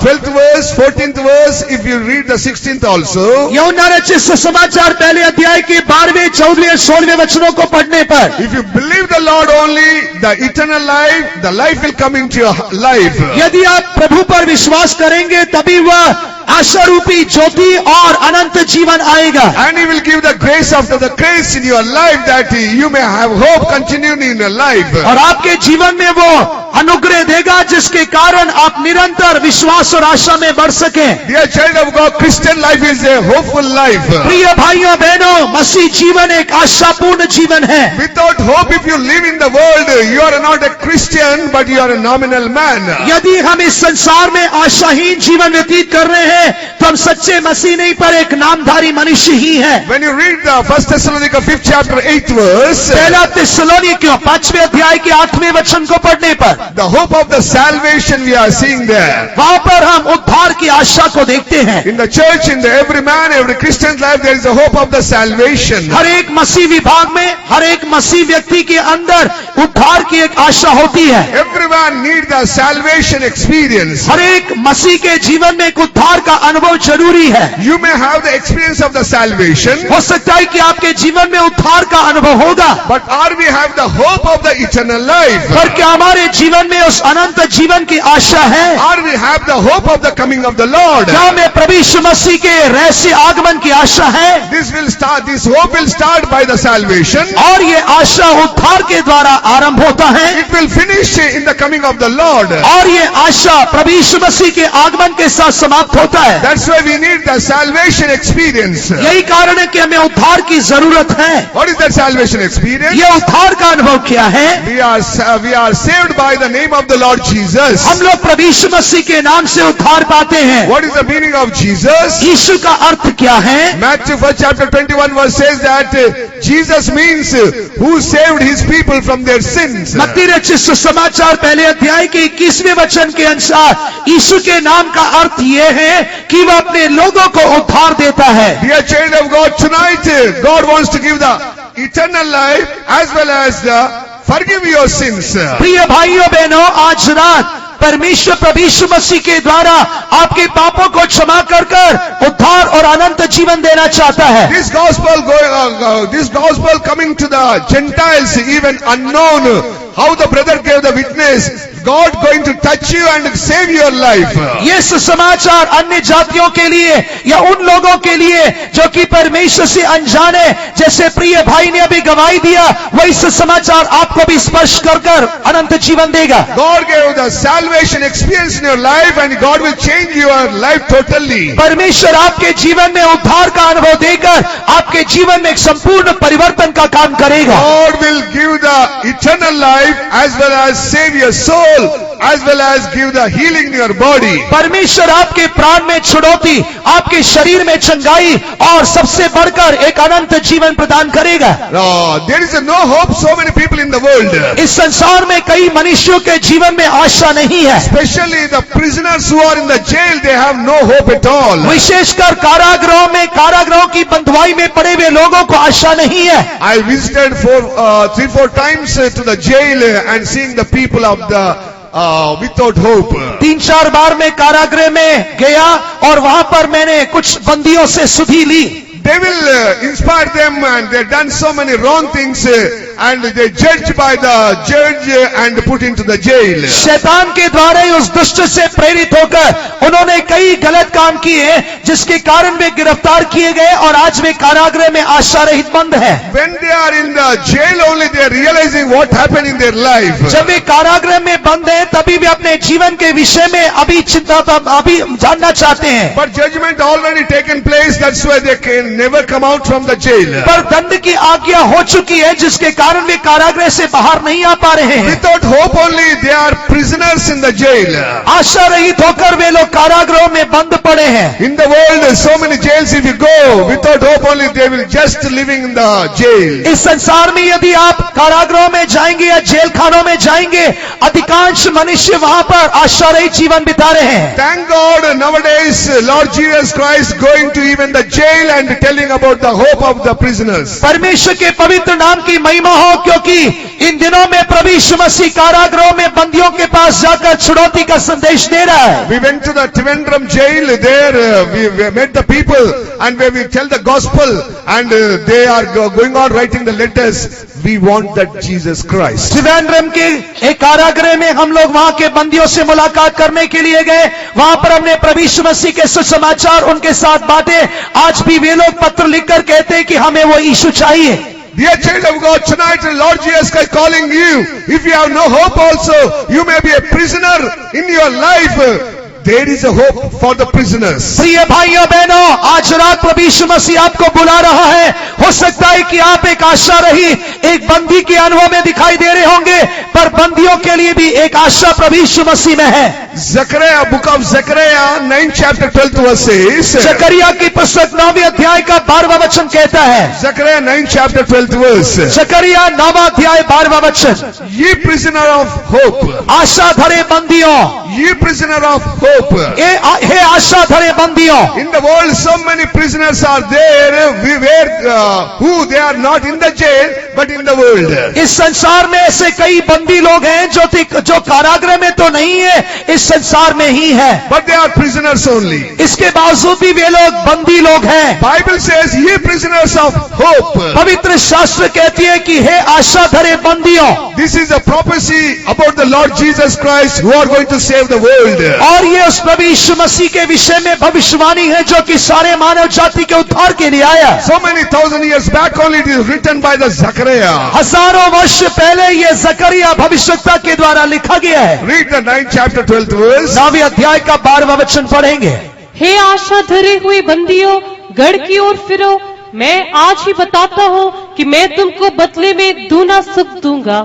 12th verse, 14th verse, if you read the 16th also. यूहन्ना रचित सुसमाचार पहले अध्याय के 12वें, 14वें, 16वें वचनों को पढ़ने पर, If you believe the Lord only, the eternal life, the life will come into your life. यदि आप प्रभु पर विश्वास करेंगे तभी वह आशा रूपी ज्योति और अनंत जीवन आएगा। And He will give the grace after the grace in your life that you may have hope continuing in your life. और आपके जीवन में वो अनुग्रह देगा जिसके कारण आप निरंतर विश्वास और आशा में बढ़ सकें। Dear child of God, Christian life is a hopeful life. प्रिय भाइयों बहनों, मसीह जीवन एक आशापूर्ण जीवन है। Without hope, if you live in the world, you are not a Christian, but you are a nominal man. यदि हम इस संसार में आशाहीन जीवन व्यतीत कर रहे हैं तो हम सच्चे मसीह नहीं पर एक नामधारी मनुष्य ही है। When you read the 1 Thessalonica 5th chapter 8th verse, पहला थिस्सलुनीकियों 5वें अध्याय के 8वें वचन को पढ़ने पर the hope of the salvation we are seeing there. वहां पर हम उद्धार की आशा को देखते हैं। In the church, in the every man, every Christian's life, there is a hope of the salvation. हर एक मसीह विभाग में, हर एक मसीह व्यक्ति के अंदर उद्धार की एक आशा होती है। Everyone needs the salvation experience. हर एक मसीह के जीवन में एक उद्धार का अनुभव जरूरी है। You may have the experience of the salvation, हो सकता है कि आपके जीवन में उद्धार का अनुभव होगा, but are we have the hope of the eternal life? पर क्या हमारे जीवन में उस अनंत जीवन की आशा है? Are we have the hope of the coming of the Lord? क्या हमें प्रभु यीशु मसीह के रहस्य आगमन की आशा है? This hope will start by the salvation. और ये आशा उद्धार के द्वारा आरंभ होता है It will finish in the coming of the Lord. और ये आशा प्रभु यीशु मसीह के आगमन के साथ समाप्त होता है। That's why we need the salvation experience. यही कारण है कि हमें उद्धार की जरूरत है। What is that salvation experience? ये उद्धार का अनुभव क्या है? We are saved by the name of the Lord Jesus. हम लोग प्रभु यीशु मसीह के नाम से उद्धार पाते हैं। What is the meaning of Jesus? यीशु का अर्थ क्या है? Matthew 1st chapter 21 verse says that Jesus means who saved his people from their sins. मत्ती रचित सुसमाचार पहले अध्याय के 21वें वचन के अनुसार यीशु के नाम का अर्थ ये है कि वह अपने लोगों को उद्धार देता है। Dear child of God, tonight God wants to give the eternal life as well as the forgive your sins. प्रिय भाइयों बहनों, आज रात परमेश्वर प्रभु यीशु मसीह के द्वारा आपके पापों को क्षमा कर उद्धार और अनंत जीवन देना चाहता है। This gospel coming to the Gentiles, even unknown, how the brother gave the witness, God going to touch you and save your life. ये सुसमाचार अन्य जातियों के लिए या उन लोगों के लिए जो कि परमेश्वर से अनजान है, जैसे प्रिय भाई ने अभी गवाही दिया, वही सुसमाचार आपको भी स्पर्श कर अनंत जीवन देगा। God gave the salvation experience in your life and God will change your life totally. परमेश्वर आपके जीवन में उद्धार का अनुभव देकर आपके जीवन में एक संपूर्ण परिवर्तन का काम करेगा। God will give the eternal life as well as save your soul as well as give the healing in your body. परमेश्वर आपके प्राण में छुड़ौती, आपके शरीर में चंगाई और सबसे बढ़कर एक अनंत जीवन प्रदान करेगा। There is no hope, so many people in the world. इस संसार में कई मनुष्यों के जीवन में आशा नहीं है। Especially the prisoners who are in the jail, they have no hope at all. विशेषकर कारागृहों की बंधुआई में पड़े हुए लोगों को आशा नहीं है। I visited 3-4 times to the jail and seeing the people of the without hope. 3-4 बार मैं कारागृह में गया और वहां पर मैंने कुछ बंदियों से सुधि ली। They will inspire them and they've done so many wrong things and they judged by the judge and put into the jail. शैतान के द्वारा ही उस दुष्ट से प्रेरित होकर उन्होंने कई गलत काम किए जिसके कारण वे गिरफ्तार किए गए और आज वे कारागृह में आशा रहित बंद है। When they are in the jail only they are realizing what happened in their life. जब वे कारागृह में बंद हैं तभी वे अपने जीवन के विषय में अभी जानना चाहते हैं। But judgment already taken place, that's why they can never come out from the jail. पर दंड की आज्ञा हो चुकी है जिसके कारण वे कारागृह से बाहर नहीं आ पा रहे हैं। Without hope only they are prisoners in the jail. आशा रहित होकर वे लोग कारागृहों में बंद पड़े हैं। In the world so many jails, if you go without hope only they will just living in the jail. इस संसार में यदि आप कारागृहों में जाएंगे या जेल खानों में जाएंगे अधिकांश मनुष्य वहां पर आशा रहित जीवन बिता रहे हैं। Thank God nowadays Lord Jesus Christ going to even the jail and telling about the hope of the prisoners. परमेश्वर के पवित्र नाम की महिमा हो क्योंकि इन दिनों में प्रभु यीशु मसीह कारागृहों में बंदियों के पास जाकर छुड़ौती का संदेश दे रहा है। We went to the Trivandrum jail, there we met the people and where we tell the gospel and they are going on writing the letters. We want that Jesus Christ. Trivandrum के एक कारागृह में हम लोग वहां के बंदियों से मुलाकात करने के लिए गए। वहां पर हमने प्रभु यीशु मसीह के सुसमाचार उनके साथ बांटे। आज भी वे लोग पत्र लिखकर कहते हैं कि हमें वो यीशु चाहिए। Dear child of God, tonight Lord Jesus Christ calling you. If you have no hope also, you may be a prisoner in your life. There is a hope for the prisoners. प्रिय भाइयों बहनों, आज रात प्रभु यीशु मसीह आपको बुला रहा है। हो सकता है कि आप एक आशा रही एक बंदी के अनुभव में दिखाई दे रहे होंगे, पर बंदियों के लिए भी एक आशा प्रभु यीशु मसीह में है। Zechariah, book of Zechariah 9 chapter 12 verse says. जकरिया की पुस्तक 9वें अध्याय का 12वां वचन कहता है। Zechariah 9 chapter 12 verse. जकरिया 9वां अध्याय 12वां वचन। Ye prisoner of hope. आशा धरे बंदियों। Ye prisoner of hope. हे आशा धरे बंदियों। In the world so many prisoners are there who they are not in the jail but in the world. इस संसार में ऐसे कई बंदी लोग हैं जो कारागृह में तो नहीं है, इस संसार में ही है, but they are prisoners only. इसके बावजूद भी वे लोग बंदी लोग हैं। Bible says ye prisoners of hope. पवित्र शास्त्र कहती है कि हे आशा धरे बंदियों। This is a prophecy about the Lord Jesus Christ who are going to save the world. और ये उस प्रभु यीशु मसीह के विषय में भविष्यवाणी है जो कि सारे मानव जाति के उद्धार के लिए आया। So many thousand years back only it is written by the Zechariah. हजारों वर्ष पहले ये जकरिया भविष्यवक्ता के द्वारा लिखा गया है। Read the 9th chapter 12th verse. 9वें अध्याय का 12वां वचन पढ़ेंगे। हे आशा धरे हुए बंदियों, गढ़ की ओर फिरो। मैं आज ही बताता हूँ कि मैं तुमको बदले में दूना सुख दूंगा।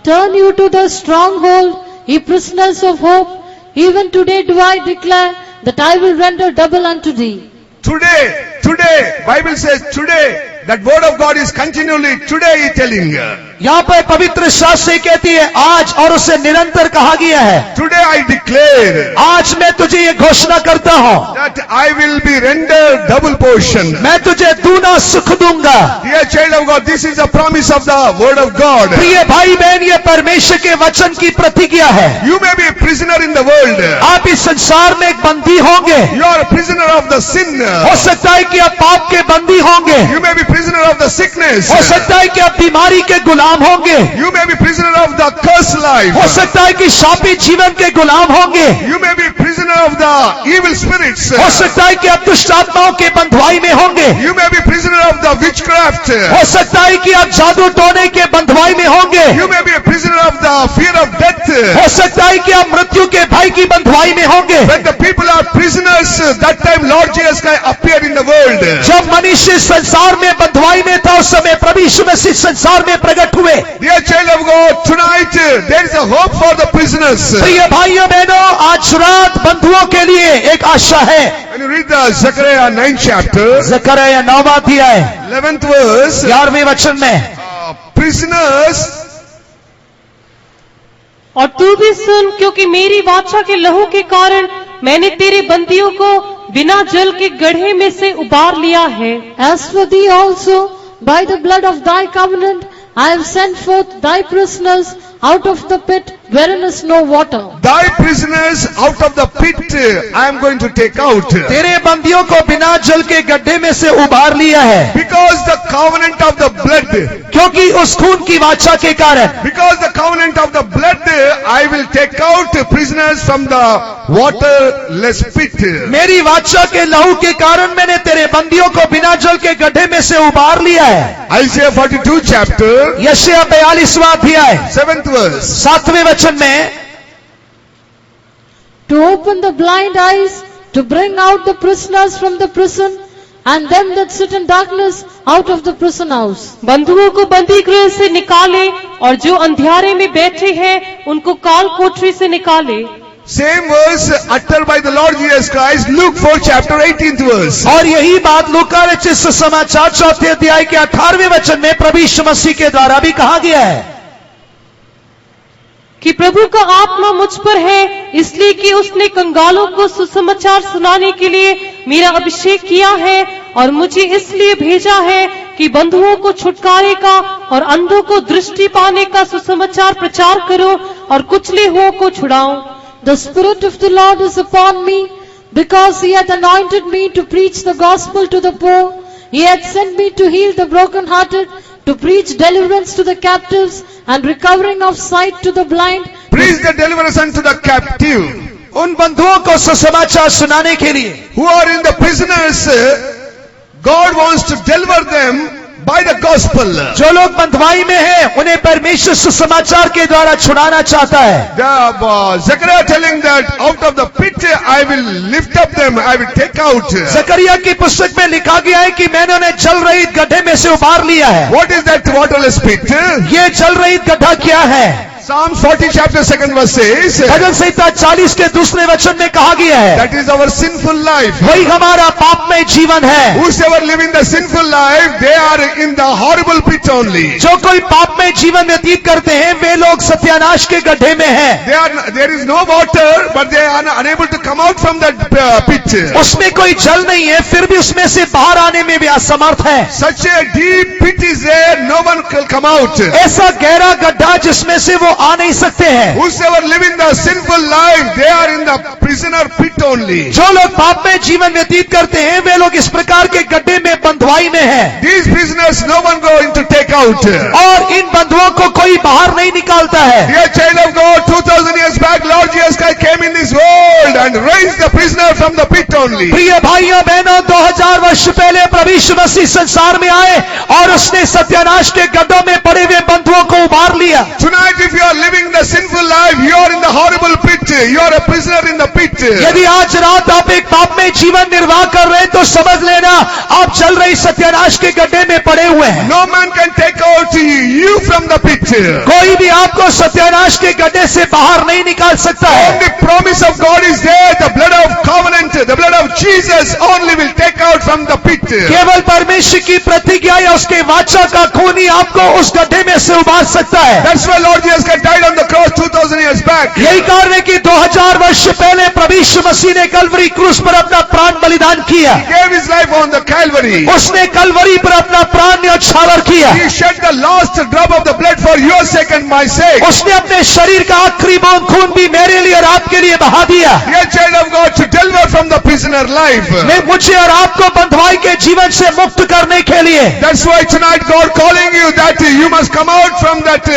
Turn you to the stronghold, ye prisoners of hope. Even today do I declare that I will render double unto thee. Today, Bible says today, that word of God is continually today he telling. यहाँ पर पवित्र शास्त्र कहती है आज और उसे निरंतर कहा गया है। Today I declare. आज मैं तुझे ये घोषणा करता हूँ। That I will be rendered double portion. मैं तुझे दूना सुख दूंगा। Dear child of God, this is a promise of the word of God. प्रिय भाई बहन, ये परमेश्वर के वचन की प्रतिज्ञा है। You may be a prisoner in the world. आप इस संसार में एक बंदी होंगे। You are a prisoner of the sin. हो सकता है कि आप पाप के बंदी होंगे। You may be prisoner of the sickness. हो सकता है कि आप बीमारी के गुलाम होंगे। You may be prisoner of the cursed life. हो सकता है कि शापित जीवन के गुलाम होंगे। You may be prisoner of the evil spirits. हो सकता है कि आप दुष्ट आत्माओं के बंधुआई में होंगे। You may be prisoner of the witchcraft. हो सकता है कि आप जादू टोने के बंधुआई में होंगे। You may be a prisoner of the fear of death. हो सकता है कि आप मृत्यु के भय की बंधुआई में होंगे। When the people are prisoners, that time Lord Jesus Christ appeared in the world. जब मनुष्य संसार में बंधुआई में था उस समय प्रभु यीशु मसीह संसार में प्रकट हुए। Dear child of God, tonight there is a hope for the prisoners. प्रिय भाइयों बहनों, आज रात बंधुओं के लिए एक आशा है। When you read the Zechariah 9th chapter, जकरिया 9वां अध्याय 11th verse, 11वें वचन में prisoners. और तू भी सुन, क्योंकि मेरी वाचा के लहू के कारण मैंने तेरे बंदियों को बिना जल के गड्ढे में से उबार लिया है। As for thee also, by the blood of thy covenant, I have sent forth thy prisoners out of the pit wherein is no water. Thy prisoners out of the pit I am going to take out. तेरे बंदियों को बिना जल के गड्ढे में से उबार लिया है, Because the covenant of the blood, क्योंकि उस खून की वाचा के कारण, because the covenant of the blood, I will take out prisoners from the waterless pit. मेरी वाचा के लहू के कारण मैंने तेरे बंदियों को बिना जल के गड्ढे में से उबार लिया है। Isaiah 42 chapter, यशायाह 42वां अध्याय 7th verse. 7वें वचन में, To open the blind eyes, to bring out the prisoners from the prison, and them that sit in darkness out of the prison house. बंधुओं को बंदी गृह से निकाले और जो अंधियारे में बैठे हैं उनको काल कोठरी से निकाले। Same verse uttered by the Lord Jesus Christ, Luke 4 chapter 18th verse. और यही बात लूका रचित सुसमाचार 4 अध्याय के 18वें वचन में प्रभु यीशु मसीह के द्वारा भी कहा गया है कि प्रभु का आत्मा मुझ पर है, इसलिए कि उसने कंगालों को सुसमाचार सुनाने के लिए मेरा अभिषेक किया है, और मुझे इसलिए भेजा है कि बंधुओं को छुटकारे का और अंधों को दृष्टि पाने का सुसमाचार प्रचार करो और कुचले हुओं को छुड़ाओ। The Spirit of the Lord is upon me, because He hath anointed me to preach the gospel to the poor. He hath sent me to heal the brokenhearted, to preach deliverance to the captives, and recovering of sight to the blind. Preach the deliverance unto the captive. उन बंधुओं को सुसमाचार सुनाने के लिए Who are in the prisoners, God wants to deliver them by the gospel. जो लोग बंधुआई में हैं उन्हें परमेश्वर सुसमाचार के द्वारा छुड़ाना चाहता है। Zechariah telling that out of the pit I will lift up them, I will take out. जकरिया की पुस्तक में लिखा गया है कि मैंने उन्हें जल रहित गड्ढे में से उबार लिया है। What is that waterless pit? ये जल रहित गड्ढा क्या है? Psalm 40 chapter 2nd verse says, भजन संहिता 40 के 2 वचन में कहा गया है, that is our sinful life. वही हमारा पापमय जीवन है। Whosoever live in the sinful life, they are in the horrible pit only. जो कोई पापमय जीवन व्यतीत करते हैं वे लोग सत्यानाश के गड्ढे में हैं। There is no water, but they are unable to come out from that pit. उसमें कोई जल नहीं है, फिर भी उसमें से बाहर आने में भी असमर्थ है। Such a deep pit is there, no one will come out. ऐसा गहरा गड्ढा जिसमें से वो आ नहीं सकते हैं। Whosoever live in the sinful life, they are in the prisoner pit only. जो लोग पाप में जीवन व्यतीत करते हैं वे लोग इस प्रकार के गड्ढे में बंधुआई में हैं। These prisoners no one going to take out. और इन बंधुओं को कोई बाहर नहीं निकालता है। Dear child of God, 2000 years back, Lord Jesus Christ came in this world and raised the prisoner from the pit only. प्रिय भाइयों बहनों, 2000 वर्ष पहले प्रभु यीशु मसीह संसार में आए और उसने सत्यानाश के गड्ढों में पड़े हुए बंधुओं को उबार लिया। Tonight, if you are living the sinful life, you are in the horrible pit. You are a prisoner in the pit. यदि आज रात आप एक पाप में जीवन निर्वाह कर रहे हैं तो समझ लेना आप चल रही सत्यानाश के गड्ढे में पड़े हुए हैं। No man can take out you from the pit. कोई भी आपको सत्यानाश के गड्ढे से बाहर नहीं निकाल सकता है। And the promise of God is there. The blood of covenant, the blood of Jesus only will take out from the pit. केवल परमेश्वर की प्रतिज्ञा या उसके वाचा का खून ही आपको उस गड्ढे में से उबार सकता है। That's why Lord Jesus Christ died on the cross 2000 years back. यही कारण है कि 2000 वर्ष पहले प्रभु यीशु मसीह ने कलवरी क्रूस पर अपना प्राण बलिदान किया। He gave his life on the Calvary. उसने कलवरी पर अपना प्राण न्यौछावर किया। He shed the last drop of the blood for your sake and my sake. उसने अपने शरीर का आखिरी बूंद खून भी मेरे लिए और आपके लिए बहा दिया। Dear child of God, to deliver from the prisoner life. मैं मुझे और आपको बंधुआई के जीवन से मुक्त करने के लिए। That's why tonight God calling you that you must come out from that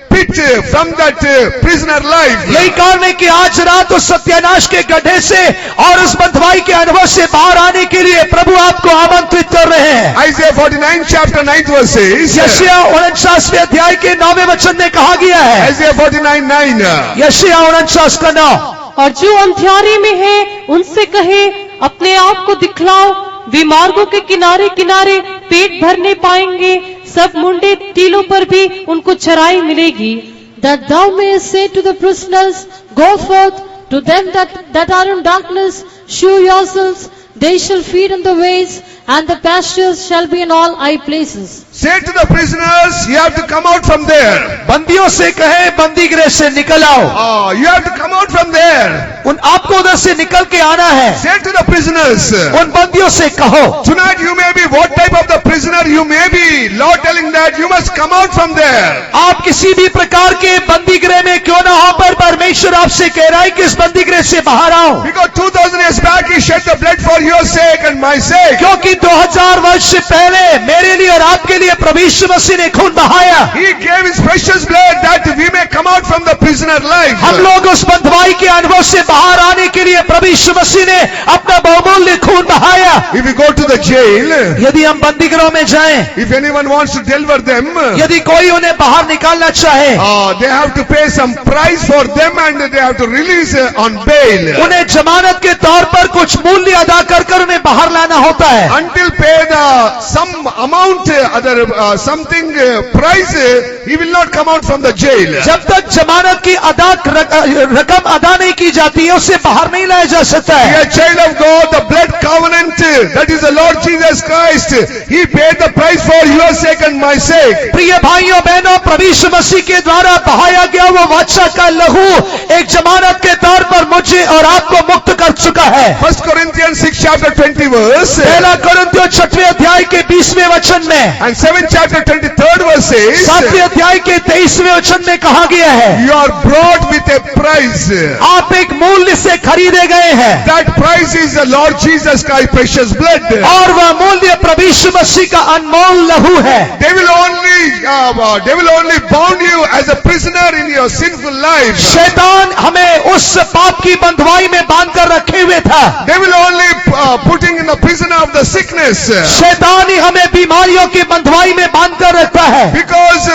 pit, from that prisoner life. यही कारण है कि आज रात उस सत्यानाश के गड्ढे से और उस बंधुआई के अनुभव से बाहर आने के लिए प्रभु आपको आमंत्रित कर रहे हैं। Isaiah 49 chapter 9 verse says, यशायाह 49वें अध्याय के 9वें वचन में कहा गया है। Isaiah 49:9. यशायाह 49 का 9, और जो अंधियारे में है उनसे कहे अपने आप को दिखलाओ, वे मार्गों के किनारे किनारे पेट भरने पाएंगे, सब मुंडे टीलों पर भी उनको चराई मिलेगी। That thou mayest say to the prisoners, Go forth, to them that are in darkness, shew yourselves, they shall feed in the ways, and the pastures shall be in all high places. Say to the prisoners, you have to come out from there. बंदियों से कहे बंदी गृह से निकल आओ, You have to come out from there. उन आपको उधर से निकल के आना है। Say to the prisoners, उन बंदियों से कहो, tonight you may be what type of the prisoner you may be. Lord telling that you must come out from there. आप किसी भी प्रकार के बंदी गृह में क्यों ना हो, पर परमेश्वर आपसे कह रहा है कि इस बंदी गृह से बाहर आओ। Because 2000 years back he shed the blood for your sake and my sake. क्योंकि 2000 वर्ष से पहले मेरे लिए और आपके लिए प्रभु यीशु मसीह ने खून बहाया। He gave his precious blood that we may come out from the prisoner life. हम लोग उस बंधुआई के अनुभव से बाहर आने के लिए प्रभु यीशु मसीह ने अपना बहुमूल्य खून बहाया। If we go to the jail, यदि हम बंदी गृह में जाएं, if anyone wants to deliver them, यदि कोई उन्हें बाहर निकालना चाहे, they have to pay some price for them and they have to release on bail. उन्हें जमानत के तौर पर कुछ मूल्य अदा कर कर उन्हें बाहर लाना होता है। Until pay the some amount, something price, he will not come out from the jail. जब तक जमानत की रकम अदा नहीं की जाती है, उससे बाहर नहीं लाया जा सकता है। A child of God, the blood covenant, that is the Lord Jesus Christ, he paid the price for your sake and my sake. प्रिय भाइयों बहनों, प्रभु यीशु मसीह के द्वारा बहाया गया वो वाचा का लहू एक जमानत के तौर पर मुझे और आपको मुक्त कर चुका है। 1 Corinthians 6 chapter 20 verse, पहला कोरिन्थियों 6वें अध्याय के 20वें वचन में and 7 chapter 23rd verse says, 7वें अध्याय के 23वें वचन में कहा गया है, you are brought with a price. आप एक मूल्य से खरीदे गए हैं। That price is the Lord Jesus Christ's precious blood. और वह मूल्य प्रभु यीशु मसीह का अनमोल लहू है। They will only bound you as a prisoner in your sinful life. शैतान हमें उस पाप की बंधुआई में बांध कर रखे हुए था। They will only putting in the prison of the sickness. शैतान ही हमें बीमारियों की बंधुआई में बांध कर रखता है। Because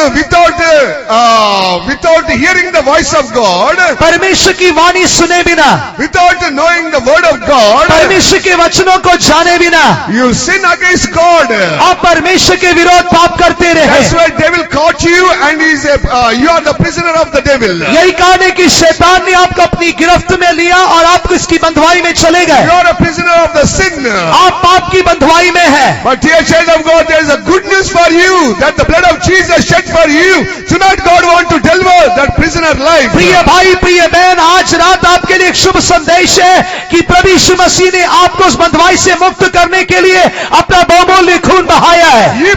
without hearing the voice of God, परमेश्वर की वाणी सुने बिना, without knowing the word of God, परमेश्वर के वचनों को जाने बिना you sin against God. आप परमेश्वर के विरोध पाप करते रहे। That's why devil caught you and you are the prisoner of the devil. यही कारण है कि शैतान ने आपको अपनी गिरफ्त में लिया और आप इसकी बंधुआई में चले गए। You are a prisoner of the sin. आप पाप की बंधुआई में हैं। But dear child of God, there is a good news for you that the blood of Jesus shed for you. Tonight God wants to deliver that prisoner life. प्रिय भाई प्रिय बहन, आज रात आपके लिए एक शुभ संदेश है कि प्रभु यीशु मसीह ने आपको उस बंधुआई से मुक्त करने के लिए अपना बहुमूल्य खून बहाया है। Ye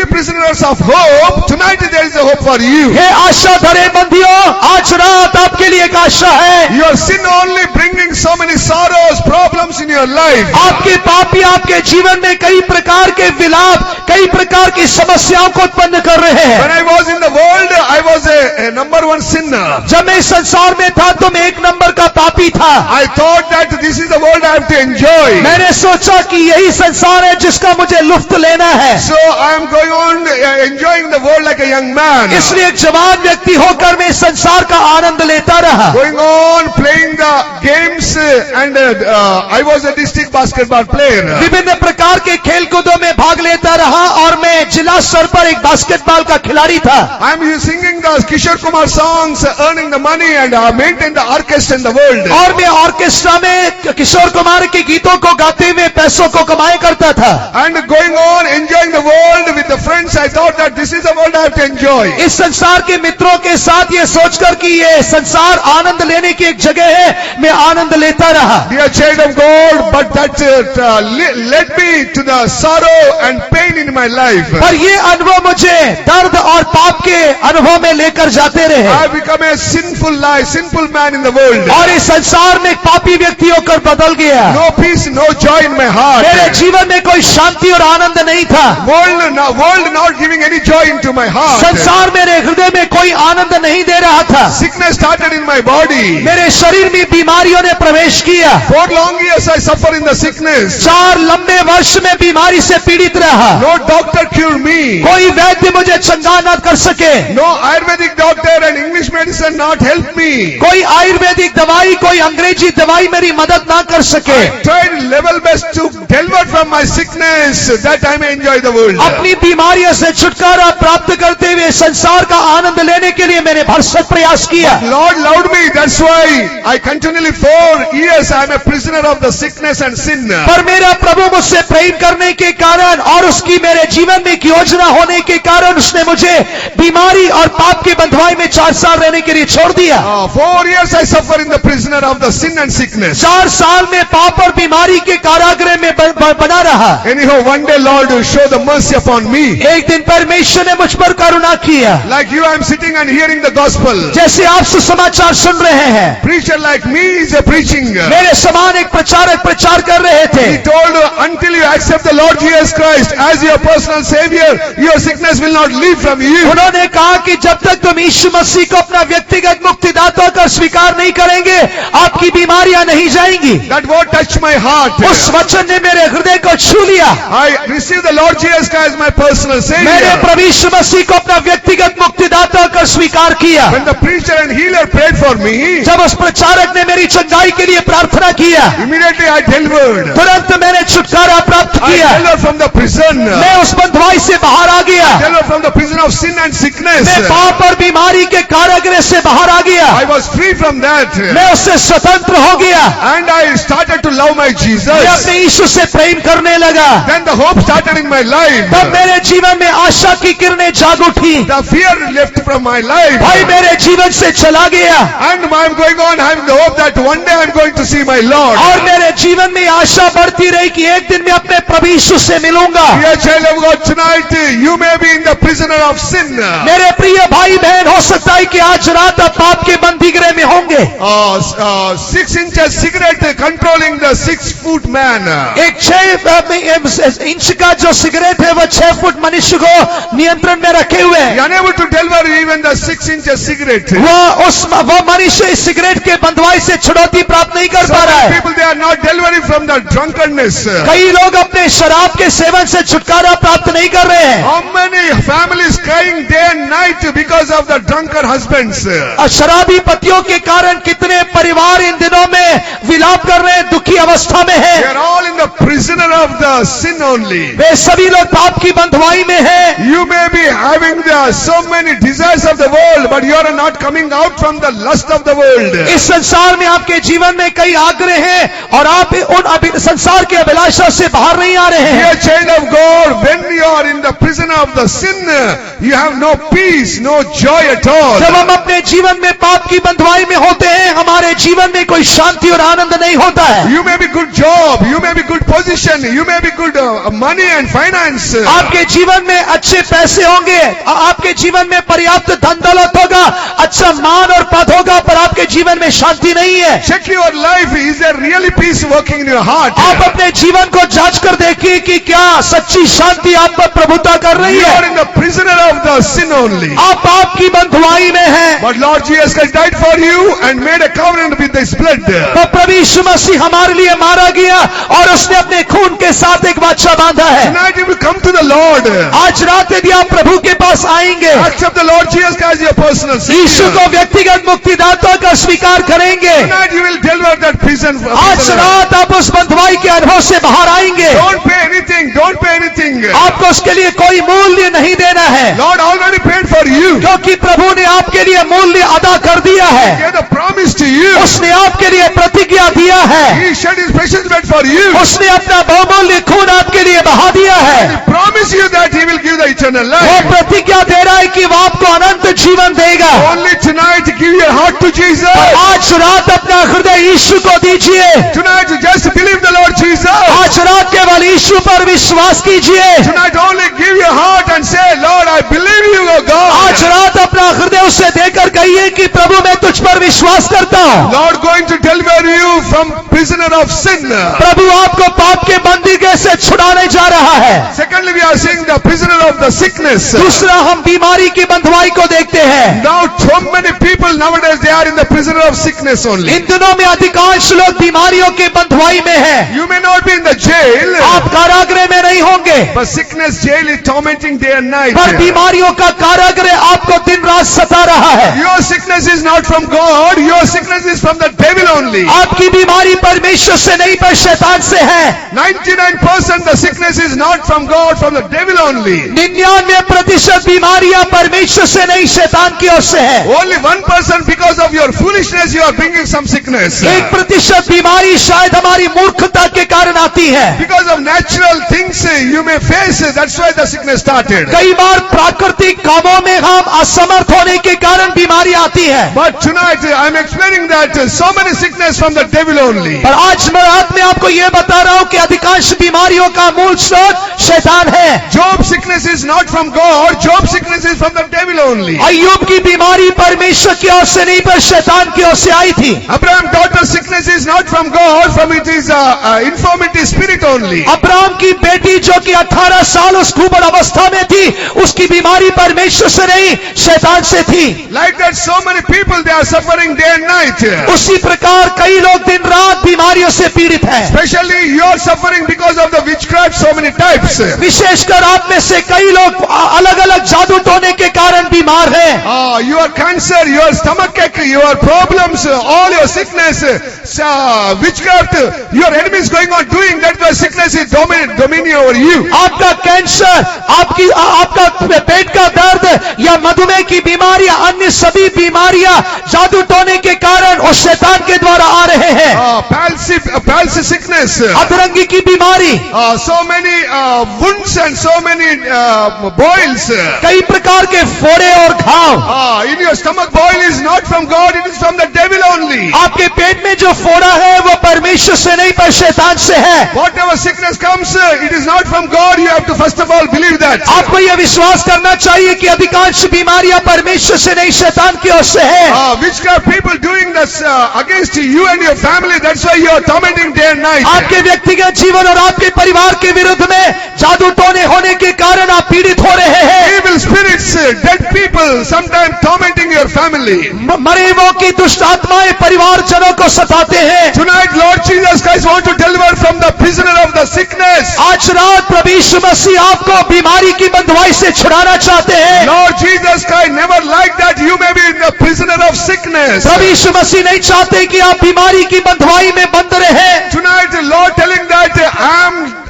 prisoners of hope, tonight there is a hope for you. हे आशा धरे बंदियों, आज रात आपके लिए एक आशा है। Your sin only bringing so many sorrows, problems in your life. आपके पापी आपके जीवन में कई प्रकार के विलाप, कई प्रकार की समस्याओं को उत्पन्न कर रहे हैं। When I was in the world, I was a number one sinner. जब मैं इस संसार में था तो मैं एक नंबर का पापी था। I thought that this is the world I have to enjoy. मैंने सोचा कि यही संसार है जिसका मुझे लुत्फ लेना है। So I am going on enjoying the world like a young man. इसलिए एक जवान व्यक्ति होकर मैं इस संसार का आनंद लेता रहा। Going on playing the games and I was a district basketball player. विभिन्न प्रकार के खेल कूदों में भाग लेता रहा और मैं जिला स्तर पर एक बास्केटबॉल का खिलाड़ी था। I am singing the Kishore Kumar songs, earning the money and maintain the orchestra in the world. और मैं ऑर्केस्ट्रा में किशोर कुमार के गीतों को गाते हुए पैसों को कमाया करता था। And going on enjoying the world with the friends, I thought that this is the world I have to enjoy. इस संसार के मित्रों के साथ ये सोचकर कि ये संसार आनंद लेने की एक जगह है, मैं आनंद लेता रहा। Dear child of God, but that led me to the sorrow and pain in my life. पर ये अनुभव मुझे दर्द और पाप के अनुभव में लेकर जाते रहे। I become a sinful man in the world. और इस संसार में एक पापी व्यक्ति होकर बदल गया। No peace, no joy in my heart. मेरे जीवन में कोई शांति और आनंद नहीं था। World not giving any joy into my heart. संसार मेरे हृदय में कोई आनंद नहीं दे रहा था। Sickness started in my body. मेरे शरीर में बीमारियों ने प्रवेश किया। 4 long years I suffer in the sickness. 4 लंबे वर्ष में बीमारी से पीड़ित रहा। No doctor cure me. कोई वैद्य मुझे चंगा न कर सके। No Ayurvedic doctor and English medicine not help me. कोई आयुर्वेदिक दवाई, कोई अंग्रेजी दवाई मेरी मदद ना कर सके। I tried level best to deliver from my sickness that I may enjoy the world. अपनी बीमारियों से छुटकारा प्राप्त करते हुए संसार का आनंद लेने के लिए मैंने भरसक प्रयास किया। Lord loved me, that's why I continually 4 years I am a prisoner of the sickness and sin. पर मेरा प्रभु मुझसे प्रेम करने के कारण और उसकी मेरे जीवन में एक योजना होने के कारण उसने मुझे बीमारी और पाप के बंधुआई में 4 साल रहने के लिए छोड़ दिया। 4 years I suffer in the prisoner of the sin and sickness. 4 साल में पाप और बीमारी के कारागृह में बना रहा। Anyhow, one day Lord will show the mercy upon me. एक दिन परमेश्वर ने मुझ पर करुणा किया। Like you, I am sitting and hearing the gospel. जैसे आप सुसमाचार सुन रहे हैं, Preacher like me is a preaching. मेरे समान एक प्रचारक प्रचार कर रहे थे। He told, until you accept the Lord Jesus Christ as your personal Savior, your sickness will not leave from you. उन्होंने कहा कि जब तक तुम यीशु मसीह को अपना व्यक्तिगत मुक्तिदाता का स्वीकार नहीं करेंगे, आपकी बीमारियां नहीं जाएंगी। That word touched my heart. उस वचन ने मेरे हृदय को छू लिया। I received the Lord Jesus Christ as my personal मैंने Savior. प्रभु यीशु मसीह को अपना व्यक्तिगत मुक्तिदाता का स्वीकार किया। When the preacher and healer prayed for me, जब उस प्रचारक ने मेरी चंगाई के लिए प्रार्थना किया, immediately I delivered. तुरंत मैंने छुटकारा प्राप्त I किया। delivered from the prison. मैं उस बंधुआई से बाहर आ गया। Delivered from the prison of sin and sickness. मैं पाप और बीमारी के कारागृह से बाहर आ गया। I was free from that. मैं उससे स्वतंत्र हो गया। And I started to love my मैं Jesus. अपने यीशु से प्रेम करने लगा। Then the hope started in my life. तब मेरे जीवन में आशा की किरणें जाग उठी। The fear left from my life. भाई मेरे जीवन से चला गया And I'm going on having the hope that one day I'm going to see my Lord. और मेरे जीवन में आशा बढ़ती रही कि एक दिन मैं अपने प्रभु यीशु से मिलूंगा। Dear child of God, tonight you may be in the prisoner of sin. मेरे प्रिय भाई बहन, हो सकता है कि आज रात आप पाप के बंदीगृह में होंगे। 6 inches cigarette controlling the 6-foot man. एक 6 इंच का जो सिगरेट है वो 6 फुट मनुष्य को नियंत्रण में रखे हुए He है। unable to deliver even the 6 inches cigarette. वो मनुष्य इस सिगरेट के बंधुआई से छुड़ौती प्राप्त नहीं कर So पा रहा many है। people, they are not delivering from the drunkenness. कई लोग अपने शराब के सेवन से छुटकारा प्राप्त नहीं कर रहे हैं। How many families crying day and night because of the drunkard husbands? और शराबी पतियों के कारण कितने परिवार इन दिनों में विलाप कर रहे हैं, दुखी अवस्था में They हैं। are all in the prisoner of the sin only. वे सभी लोग पाप की बंधुआई में हैं। You may be having so many desires of the world, but you are not coming out from the lust of the world. इस संसार में आपके जीवन में कई आग्रह हैं और आप उन संसार के अभिलाषा से बाहर नहीं आ रहे हैं। Dear child of God, when you are in the prison of the sin, you have no peace, no joy at all. जब हम अपने जीवन में पाप की बंधुआई में होते हैं, हमारे जीवन में कोई शांति और आनंद नहीं होता है। You may be good job, you may be good position, you may be good money and finance. आपके जीवन में अच्छे पैसे होंगे, आपके जीवन में पर्याप्त धन दौलत होगा, अच्छा मान और पद होगा, पर आपके जीवन में शांति नहीं है। Check your life, is there really peace working in your heart? आप अपने जीवन को जांच कर देखिए कि क्या सच्ची शांति आप पर प्रभुता कर रही You are है। in the prisoner of the sin only. आप पाप की बंधुआई में हैं। But Lord Jesus Christ died for you and made a covenant with His blood. तो प्रभु यीशु मसीह हमारे लिए मारा गया और उसने अपने खून के साथ एक वाचा बांधा है। Tonight you will come to the Lord. आज रात यदि आप प्रभु के पास आएंगे, Accept the Lord Jesus Christ as your personal Yeshu Savior. को व्यक्तिगत मुक्तिदाता का स्वीकार करेंगे, Tonight you will deliver that prison. आज रात आप उस बंधुआई के अनुभव से बाहर आएंगे। Don't pay anything. Don't pay anything. आपको उसके लिए कोई मूल्य नहीं देना है, Lord already paid for you. क्योंकि प्रभु ने आपके लिए मूल्य अदा कर दिया है। He gave the promise to you. उसने आपके लिए प्रतिज्ञा दिया है। He shed His precious blood for you. उसने अपना बहुमूल्य खून आपके लिए बहा दिया है। He promised you that He will give the eternal वो life. प्रतिज्ञा दे रहा है कि वो आपको अनंत जीवन देगा। Only tonight give your heart to Jesus. आज रात अपना हृदय यीशु को दीजिए। Tonight you just believe the Lord Jesus. आज रात केवल यीशु पर विश्वास कीजिए। Tonight only give your heart and say, Lord, I believe you, O God. आज रात अपना हृदय उसे देकर कहिए कि प्रभु मैं तुझ पर विश्वास करता हूँ। Lord going to deliver you from prisoner of sin. प्रभु आपको पाप के बंदीगृह से छुड़ाने जा रहा है। Secondly, we are seeing the prisoner of the sickness. दूसरा, हम बीमारी की बंधुआई को देखते हैं। Now, so many people nowadays, they are in the prisoner of sickness only. इन दिनों में अधिकांश लोग बीमारियों के बंधुआई में हैं। You may not be in the jail, आप कारागृह में नहीं होंगे, but sickness jail is tormenting day and night. पर बीमारियों का कारागृह आपको दिन रात सता रहा है। Your sickness is not from God, your sickness is from the devil only. आपकी बीमारी परमेश्वर से नहीं पर शैतान से है। 99% the sickness is not from God, from the devil only. 99% बीमारियां परमेश्वर से नहीं शैतान की ओर से है। Only 1% because of your foolishness you are bringing some sickness. 1% बीमारी शायद हमारी मूर्खता के कारण आती है। Because of natural things you may face, that's why the sickness started. कई बार प्राकृतिक कामों में हम असमर्थ होने के कारण बीमारी आती है। But tonight I am explaining that so many sickness from the devil only. पर आज मैं रात में आपको यह बता रहा हूं कि अधिकांश बीमारियों का मूल स्रोत शैतान है। Job sickness is not from God, Job sickness is from the devil only. अय्यूब की बीमारी परमेश्वर की ओर से नहीं पर शैतान की ओर से आई थी। Abraham daughter sickness is not from God, from it is infirmity spirit only. Abraham की बेटी जो कि 18 साल उस कुबड़ अवस्था में थी, उसकी बीमारी परमेश्वर से नहीं शैतान से थी। Like that so many people they are suffering day and night. उसी प्रकार कई लोग दिन रात बीमारियों से पीड़ित हैं। Especially you are suffering because of the witchcraft so many types. विशेषकर आप में से कई लोग अलग अलग जादू टोने के कारण बीमार हैं। Your cancer, your stomach ache, your problems, all your sickness, witchcraft, your enemy is going on doing that, the sickness is dominion over you. आपका कैंसर, आपका पेट का दर्द या मधुमेह की बीमारियां, अन्य सभी बीमारियां जादू टोने के कारण और शैतान के द्वारा आ रहे हैं। Palsy sickness, अधरंगी की बीमारी, so many wounds and so many boils. कई प्रकार के फोड़े और घाव। In your stomach boil is not from God, it is from the devil only. आपके पेट में जो फोड़ा है वो परमेश्वर से नहीं पर शैतान से है। Whatever sickness comes, it is not from God. You have to first of all believe that. आपको यह विश्वास करना चाहिए कि अधिकांश बीमारियां परमेश्वर से नहीं शैतान की ओर से है। Witchcraft people doing this against you and your family, that's why you are tormenting day and night. आपके व्यक्तिगत जीवन और आपके परिवार के विरुद्ध में जादू टोने होने के कारण आप पीड़ित हो रहे हैं। Evil spirits, dead people, sometimes tormenting your family. मरे हुओं की दुष्ट आत्माएं परिवारजनों को सताते हैं। Tonight Lord Jesus Christ want to deliver from the prisoner of the sickness. आज रात प्रभु यीशु मसीह आपको बीमारी की बंधुआई से छुड़ाना चाहते हैं। Lord Jesus Christ never liked that you may be the prisoner of sickness. प्रभु यीशु मसीह नहीं चाहते कि आप बीमारी की बंधुआई में बंद रहे। Tonight the Lord telling that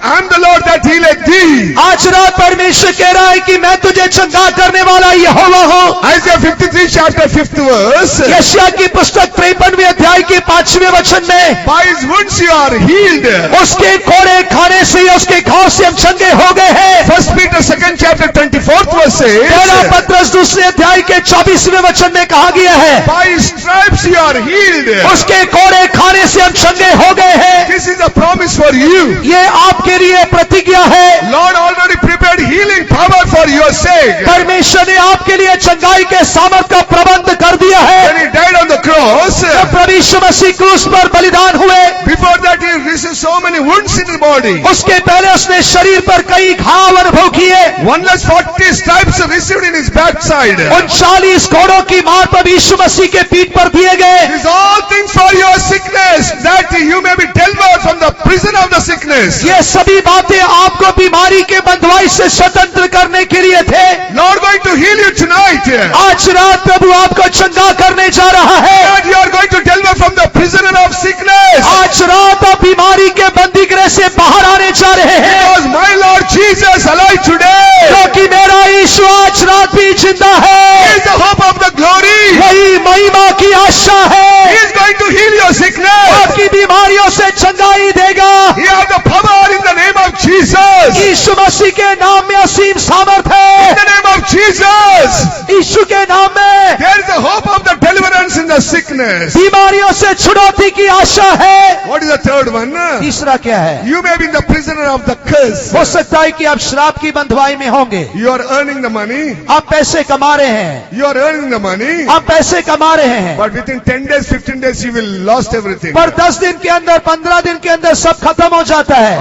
I am the Lord that healeth thee. आज रात परमेश्वर कह रहा है कि मैं तुझे चंगा करने वाला यहोवा हूँ। Isaiah 53 chapter 5th verse. यशायाह की पुस्तक 53वें अध्याय के 5वें वचन में, By his wounds you are healed. उसके कोड़े खाने से या उसके घाव से हम चंगे हो गए हैं। 1 Peter 2nd chapter 24th verse says. पहला पत्रस 2 अध्याय के 24वें वचन में कहा गया है, By his stripes you are healed. उसके कोड़े खाने से हम चंगे हो गए हैं। This is a promise for you. ये आपके लिए प्रतिज्ञा है। Lord already prepared healing power for your sake. परमेश्वर ने आपके लिए चंगाई के सामर्थ का प्रबंध कर दिया है। When he died on the cross, जब प्रभु यीशु मसीह क्रूस पर बलिदान हुए, before that he received so many wounds in his body. उसके पहले उसने शरीर पर कई घाव अनुभव किए। 140 stripes received in his backside. 39 कोड़ों की मार प्रभु यीशु मसीह के पीठ पर दिए गए। These all things for your sickness, that you may be delivered from the prison of the sickness. ये सभी बातें आपको बीमारी के बंधुआई से स्वतंत्र करने के लिए थे। Lord going to heal you tonight. आज रात प्रभु आपको चंगा करने जा रहा है। And you are going to deliver from the prisoner of sickness. आज रात आप बीमारी के बंदी गृह से बाहर आने जा रहे हैं। Because my Lord Jesus alive today. क्योंकि मेरा यीशु आज रात भी जिंदा है। He is the hope of the glory. वही महिमा की आशा है। He is going to heal your sickness. आपकी बीमारियों से चंगाई देगा। He has the power in the name of Jesus. यीशु मसीह के नाम में असीम सामर्थ है। In the name of Jesus. यीशु के नाम में There is a hope of the deliverance in the sickness. बीमारियों से छुड़ौती की आशा है। What is the third one? तीसरा क्या है? You may be the prisoner of the curse. हो सकता है कि आप श्राप की बंधुआई में होंगे। You are earning the money. आप पैसे कमा रहे हैं। You are earning the money. आप पैसे कमा रहे हैं। But within 10 days, 15 days, you will lost everything. पर 10 दिन के अंदर, 15 दिन के अंदर सब खत्म हो जाता है।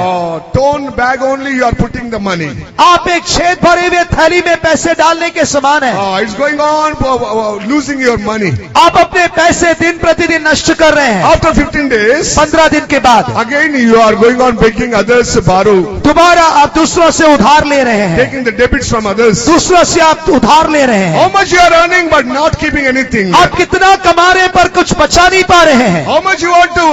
Torn bag only you are putting the money. आप एक छेद भरे हुए थैली में पैसे डालने के समान है। It's going on losing your money. आप अपने अपने पैसे दिन प्रतिदिन नष्ट कर रहे हैं। After 15 days, 15 दिन के बाद again you are going on begging others to borrow, दोबारा आप दूसरों से उधार ले रहे हैं, taking the debits from others. दूसरों से आप उधार ले रहे हैं। How much you are earning but not keeping anything? आप कितना कमा रहे हैं पर कुछ बचा नहीं पा रहे हैं। How much you want to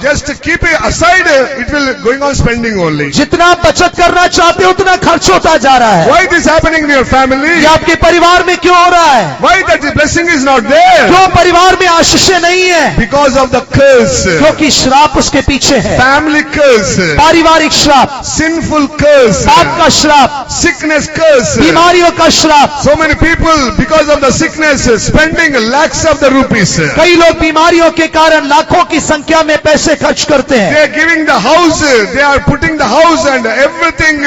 just keep it aside, it will going on spending only. जितना आप बचत करना चाहते हो उतना खर्च होता जा रहा है। Why this happening in your family? ये आपके परिवार में क्यों हो रहा है? Why that the blessing is not there? क्यों परिवार में आशीषें नहीं है? Because of the curse. क्योंकि श्राप उसके पीछे है। Family curse. पारिवारिक श्राप, Sinful curse. पाप का श्राप, Sickness curse. बीमारियों का श्राप। So many people, because of the sickness, spending lakhs of the rupees. कई लोग बीमारियों के कारण लाखों की संख्या में पैसे खर्च करते हैं। They are giving the house, they are putting the house and everything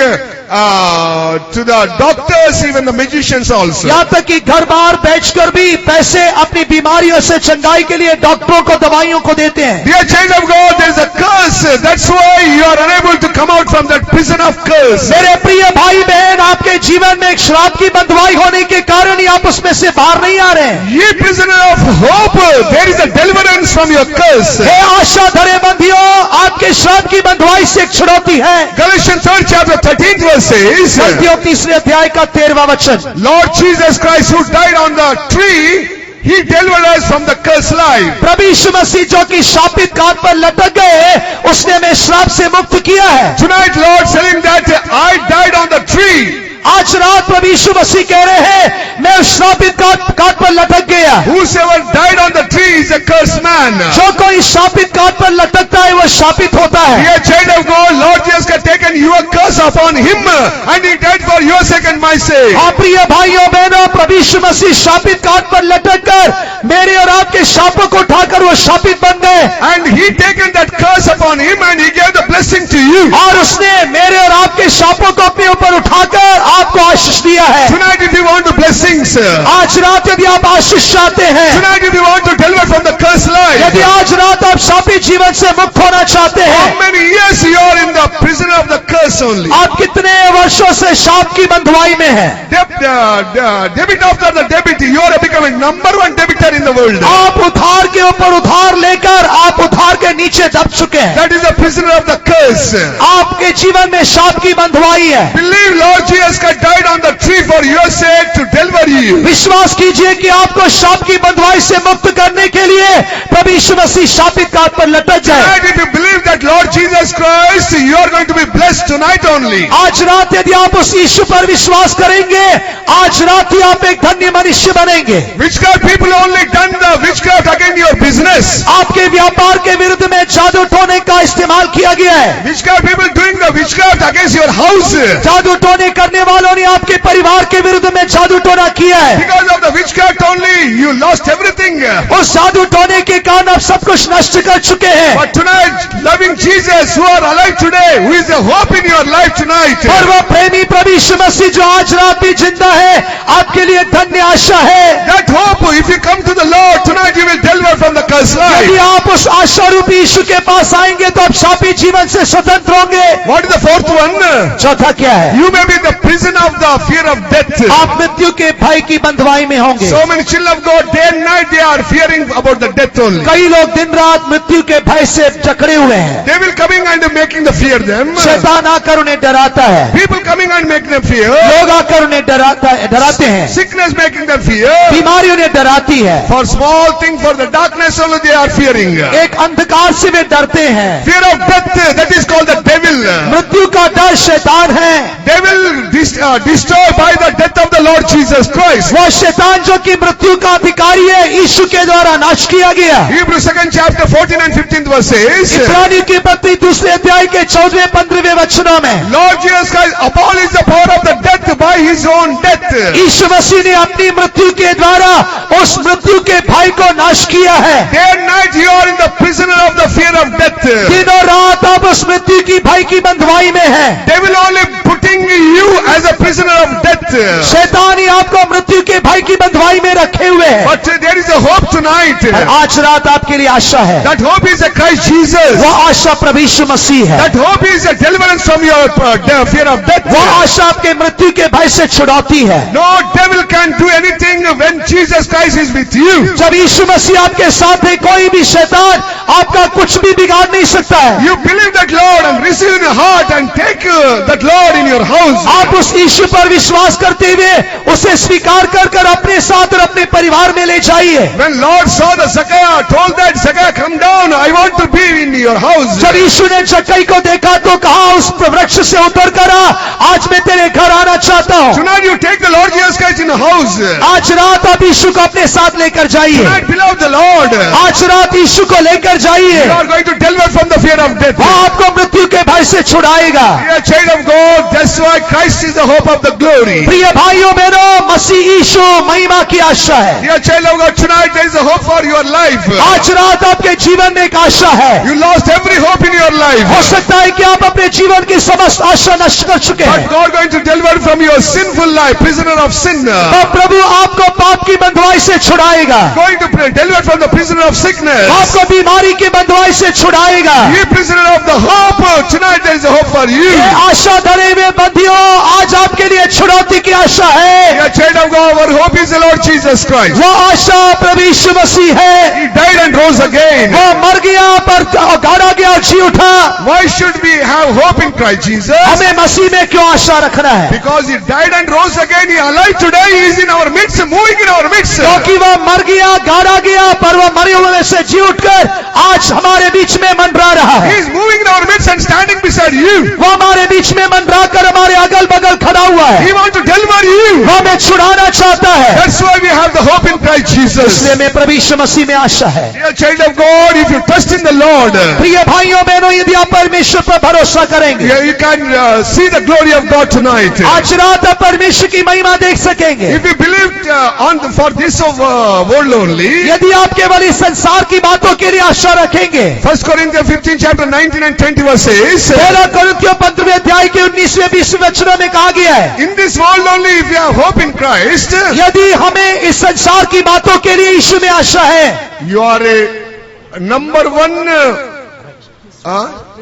to the doctors, even the magicians also. यहाँ तक कि घर बार बेचकर भी पैसे अपनी बीमारियों से चंगाई के लिए डॉक्टरों को दवाइयों को देते हैं। Dear child of God, there is a curse. That's why you are unable to come out from that prison of curse. मेरे प्रिय भाई बहन, आपके जीवन में एक श्राप की बंधुआई होने के कारण ही आप उसमें से बाहर नहीं आ रहे हैं। Ye prisoner of hope, there is a deliverance from your curse. हे आशा धरे बंधियों, आपके श्राप की बंधुआई से एक छुड़ौती है। Galatians 3rd chapter 13th verse says, गलतियों 3 अध्याय का 13वां वचन। Lord Jesus Christ who died on the tree, He delivered us from the cursed life. प्रभु यीशु मसीह जो कि शापित काट पर लटक गए, उसने हमें श्राप से मुक्त किया है। Tonight Lord telling that I died on the tree. आज रात प्रभु यीशु मसीह कह रहे हैं, मैं उस श्रापित काट पर लटक गया। Whosoever died on the tree is a cursed man. जो कोई शापित काट पर लटकता है वह शापित होता है। Dear child of God, Lord Jesus has taken your curse upon him and he died for your sake and my sake. हाँ प्रिय भाइयों बहनों, प्रभु यीशु मसीह शापित काट पर लटक कर मेरे और आपके शापों को उठाकर वो शापित बन गए। And he taken that curse upon him and he gave the blessing to you. और उसने मेरे और आपके शापों को अपने ऊपर उठाकर आपको आशीष दिया है। Tonight if you want the blessings, आज रात यदि आप आशीष चाहते हैं, tonight if you want to deliver from the cursed life, यदि आज रात आप शापित जीवन से मुक्त होना चाहते how हैं, many years you are in the prison of the curse only? आप कितने वर्षों से शाप की बंधुआई में हैं? Debit after the debit, you are becoming #1 debitor in the world. आप उधार के ऊपर उधार लेकर आप उधार के नीचे दब चुके हैं। That is the prisoner of the curse. आपके जीवन में शाप की बंधुआई है। Believe Lord Jesus Christ died on the tree for your sake to deliver you. विश्वास कीजिए कि आपको शाप की बंधुआई से मुक्त करने के लिए प्रभु यीशु मसीह शापित काट पर लटक जाए। Tonight if you believe that Lord Jesus Christ, you are going to be blessed tonight only. आज रात यदि आप उस यीशु पर विश्वास करेंगे, आज रात ही आप एक धन्य मनुष्य बनेंगे। Witchcraft people only done the witchcraft against your business. आपके व्यापार के विरुद्ध में जादू टोने का इस्तेमाल किया गया है। Witchcraft people doing the witchcraft against your house. जादू टोने करने वालों ने आपके परिवार के विरुद्ध में जादू टोना किया है। Because of the witchcraft only, you lost everything. उस जादू टोने के कारण आप सब कुछ नष्ट कर चुके हैं। But tonight, loving Jesus, who are alive today, who is the hope in your life tonight. और वह प्रेमी प्रभु यीशु मसीह जो आज रात भी जिंदा है, आपके लिए धन्य आशा है। That hope, if you come to the Lord tonight, you will deliver from the cursed यदि life. आप उस आशा रूपी यीशु के पास आएंगे तो आप शापित जीवन से स्वतंत्र होंगे। What is the fourth one? चौथा क्या है? You may be in the prison of the fear of death. आप मृत्यु के भय की बंधुआई में होंगे। So many children of God, day and night, they are fearing about the death only. कई लोग दिन रात मृत्यु के भय से जकड़े हुए हैं। They will coming and making the fear them. शैतान आकर उन्हें डराता है, People coming and making them fear. लोग आकर उन्हें डराते हैं, Sickness making them fear. बीमारी उन्हें डराती है, For small thing, for the darkness only they are fearing. एक अंधकार से वे डरते हैं। Fear of death, that is called the devil. मृत्यु का डर शैतान है। Devil destroyed by the death of the Lord Jesus Christ. वह शैतान जो कि मृत्यु का अधिकारी है, यीशु के द्वारा नाश किया गया। Hebrews 2nd chapter 14 and 15th verses. इब्रानी की पत्री 2 अध्याय के 14-15 वचनों में Lord Jesus Christ abolished the power of the death by his own death. यीशु मसीह ने अपनी मृत्यु के द्वारा उस मृत्यु के भय को नाश किया है। Day and night you are in the prisoner of the fear of death. दिन और रात आप उस मृत्यु की भय की बंधुआई में हैं। Devil only putting you as a prisoner of death. शैतान ही आपको मृत्यु के भय की बंधुआई में रखे हुए हैं। But there is a hope tonight. और आज रात आपके लिए आशा है। That hope is a Christ Jesus. वो आशा प्रभु यीशु मसीह है। That hope is a deliverance from your fear of death. वो आशा आपके मृत्यु के भय से छुड़ाती है। No devil can do anything when Jesus Christ is with you. जब यीशु मसीह आपके साथ है, कोई भी शैतान आपका कुछ भी बिगाड़ नहीं सकता है। You believe that Lord and receive in your heart and take that Lord in your house. आप उस यीशु पर विश्वास करते हुए उसे स्वीकार कर कर अपने साथ और अपने परिवार में ले जाइए। When Lord saw the Zacchaeus, told that Zacchaeus, come down, I want to be in your house. जब यीशु ने जक्कई को देखा तो कहा, उस वृक्ष से उतर कर आ, आज मैं तेरे घर आना चाहता हूँ। Tonight you take the Lord Jesus Christ in the house. आज रात आप यीशु को अपने साथ लेकर जाइए। Tonight beloved the Lord. आज रात यीशु को लेकर जाइए। You are going to deliver from the fear of death. वो आपको मृत्यु के भय से छुड़ाएगा। Dear child of God, that's why Christ is the hope of the glory. प्रिय भाइयों बहनों, मसीह यीशु महिमा की आशा है। Dear child of God, tonight there is a hope for your life. आज रात आपके जीवन में एक आशा है। You lost every hope in your life. हो सकता है कि आप अपने जीवन की समस्त आशा नष्ट कर चुके But हैं। God going to deliver from your sinful life, prisoner of sin. तो प्रभु आपको पाप की बंधुआई से छुड़ाएगा। Going to deliver from the prisoner of sickness. आपको बीमारी की बंधुआई से छुड़ाएगा। You prisoner of the hope, tonight there is a hope for you. ये आशा धरे हुए बंदियों, आज आपके लिए छुड़ौती की आशा है। Dear child of God, our hope is the Lord Jesus Christ. वो आशा प्रभु यीशु मसीह है। He died and rose again. वो मर गया पर गाड़ा गया और जी उठा। Why should we have hope in Christ Jesus? हमें मसीह में क्यों आशा रखना है? Because He died and rose again. He alive today. He is in our midst, moving in our midst. क्योंकि वह मर गया, गाड़ा गया, पर वह मरे हुए से जी उठकर आज हमारे बीच में मंडरा रहा He है। is moving in our midst and standing beside you. वो हमारे बीच में मंडरा कर हमारे अगल बगल खड़ा हुआ है। He wants to deliver you. वो हमें छुड़ाना चाहता है। That's why we have the hope in Christ Jesus. इसलिए मैं प्रभु यीशु मसीह में आशा है। Dear child of God, if you trust in the Lord, प्रिय भाइयों बहनों, यदि आप परमेश्वर पर भरोसा करेंगे, you can see the glory of God tonight. आज रात आप परमेश्वर की महिमा देख सकेंगे। If you believe for this world only, यदि आप केवल इस संसार की बातों के लिए आशा रखेंगे। 1 Corinthians 15 chapter 19 and 20 verse says, पहला कुरिन्थियों 15वें अध्याय के 19वें 20वें वचनों में कहा गया है, in this world only if you have hope in Christ, यदि हमें इस संसार की बातों के लिए यीशु में आशा है, you are a number one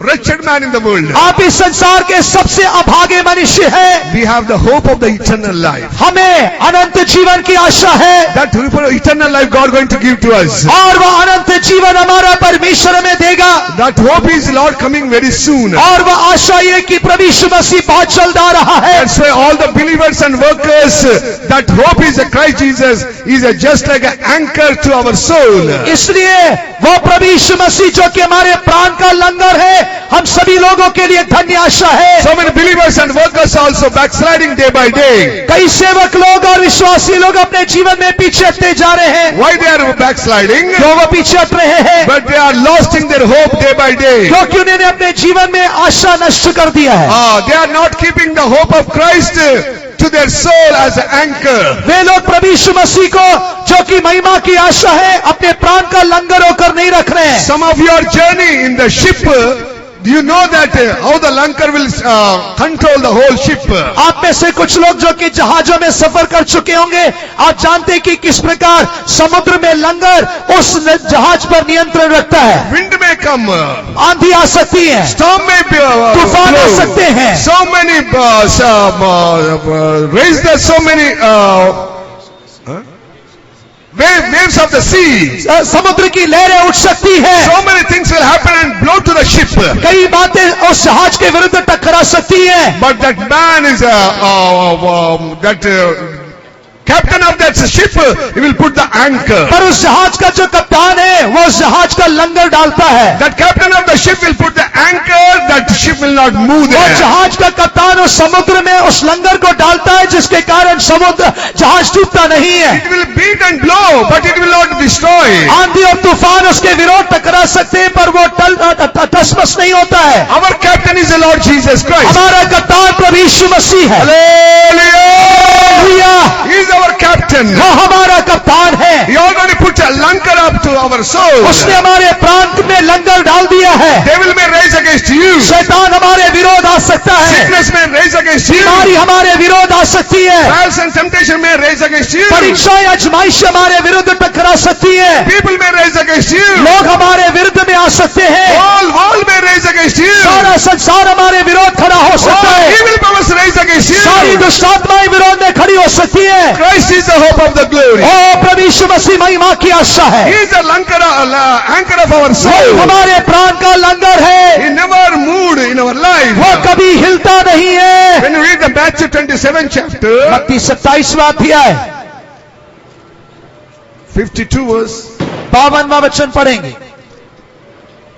wretched man in the world. आप इस संसार के सबसे अभागे मनुष्य हैं। We have the hope of the eternal life. हमें अनंत जीवन की आशा है। That eternal life God going to give to us. और वह अनंत जीवन हमारा परमेश्वर में देगा। That hope is Lord coming very soon. और वह आशा ये कि प्रभु यीशु मसीह बहुत जल्द आ रहा है। That's why all the believers and workers, that hope is a Christ Jesus is just like an anchor to our soul. इसलिए वो प्रभु यीशु मसीह जो कि हमारे प्राण का लंगर है, हम सभी लोगों के लिए धन्य आशा है। So many believers and workers also backsliding day by day. कई सेवक लोग और विश्वासी लोग अपने जीवन में पीछे हटते जा रहे हैं। Why they are backsliding? क्यों वो पीछे हट रहे हैं? But they are losing their hope day by day. क्योंकि उन्होंने अपने जीवन में आशा नष्ट कर दिया है। They are not keeping the hope of Christ to their soul as an anchor. वे लोग प्रभु यीशु मसीह को जो कि महिमा की आशा है, अपने प्राण का लंगर होकर नहीं रख रहे हैं। Some of your journey in the ship, do you know that how the anchor will control the whole ship? आप में से कुछ लोग जो कि जहाजों में सफर कर चुके होंगे, आप जानते हैं कि किस प्रकार समुद्र में लंगर उस जहाज पर नियंत्रण रखता है। Wind may come, आंधी आ सकती है, storm may be, तूफान आ blow. सकते हैं। So many raise the so many waves of the sea. समुद्र की लहरें उठ सकती है। So many things will happen and blow to the ship. कई बातें उस जहाज के विरुद्ध टकरा सकती है। But that man is captain of that ship, he will put the anchor. पर उस जहाज का जो कप्तान है, वो उस जहाज का लंगर डालता है। That captain of the ship will put the anchor, that ship will not move वो there. जहाज का कप्तान उस समुद्र में उस लंगर को डालता है, जिसके कारण समुद्र जहाज डूबता नहीं है। It will beat and blow, but it will not destroy. आंधी और तूफान उसके विरोध टकरा सकते हैं, पर वो टसमस नहीं होता है। Our captain is the Lord Jesus Christ. हमारा कप्तान प्रभु यीशु मसीह है। Hallelujah! Hallelujah! He is our captain. वो हमारा कप्तान है। He already put a anchor up to our soul. उसने हमारे प्राण में लंगर डाल दिया है। Devil may rise against you. शैतान हमारे विरोध आ सकता है, Sickness may rise against you. बीमारी हमारे विरोध आ सकती है, Trials and temptation may rise against you. परीक्षाएं आजमाइश हमारे विरुद्ध टकरा सकती है, People may rise against you. लोग हमारे विरुद्ध में आ सकते हैं, All world may rise against you. सारा संसार हमारे विरोध खड़ा हो सकता All है, evil powers rise against सारी you. दुष्ट आत्माएं विरोध में खड़ी हो सकती है। Christ is the hope of the glory. ओ प्रभु यीशु मसीह महिमा की आशा है, He is the anchor of our वो soul. हमारे प्राण का लंगर है, He never moved in our life. वो कभी हिलता नहीं है। When you read the Matthew 27 chapter, मत्ती 27वां अध्याय 52 verse, 52वां वचन पढ़ेंगे।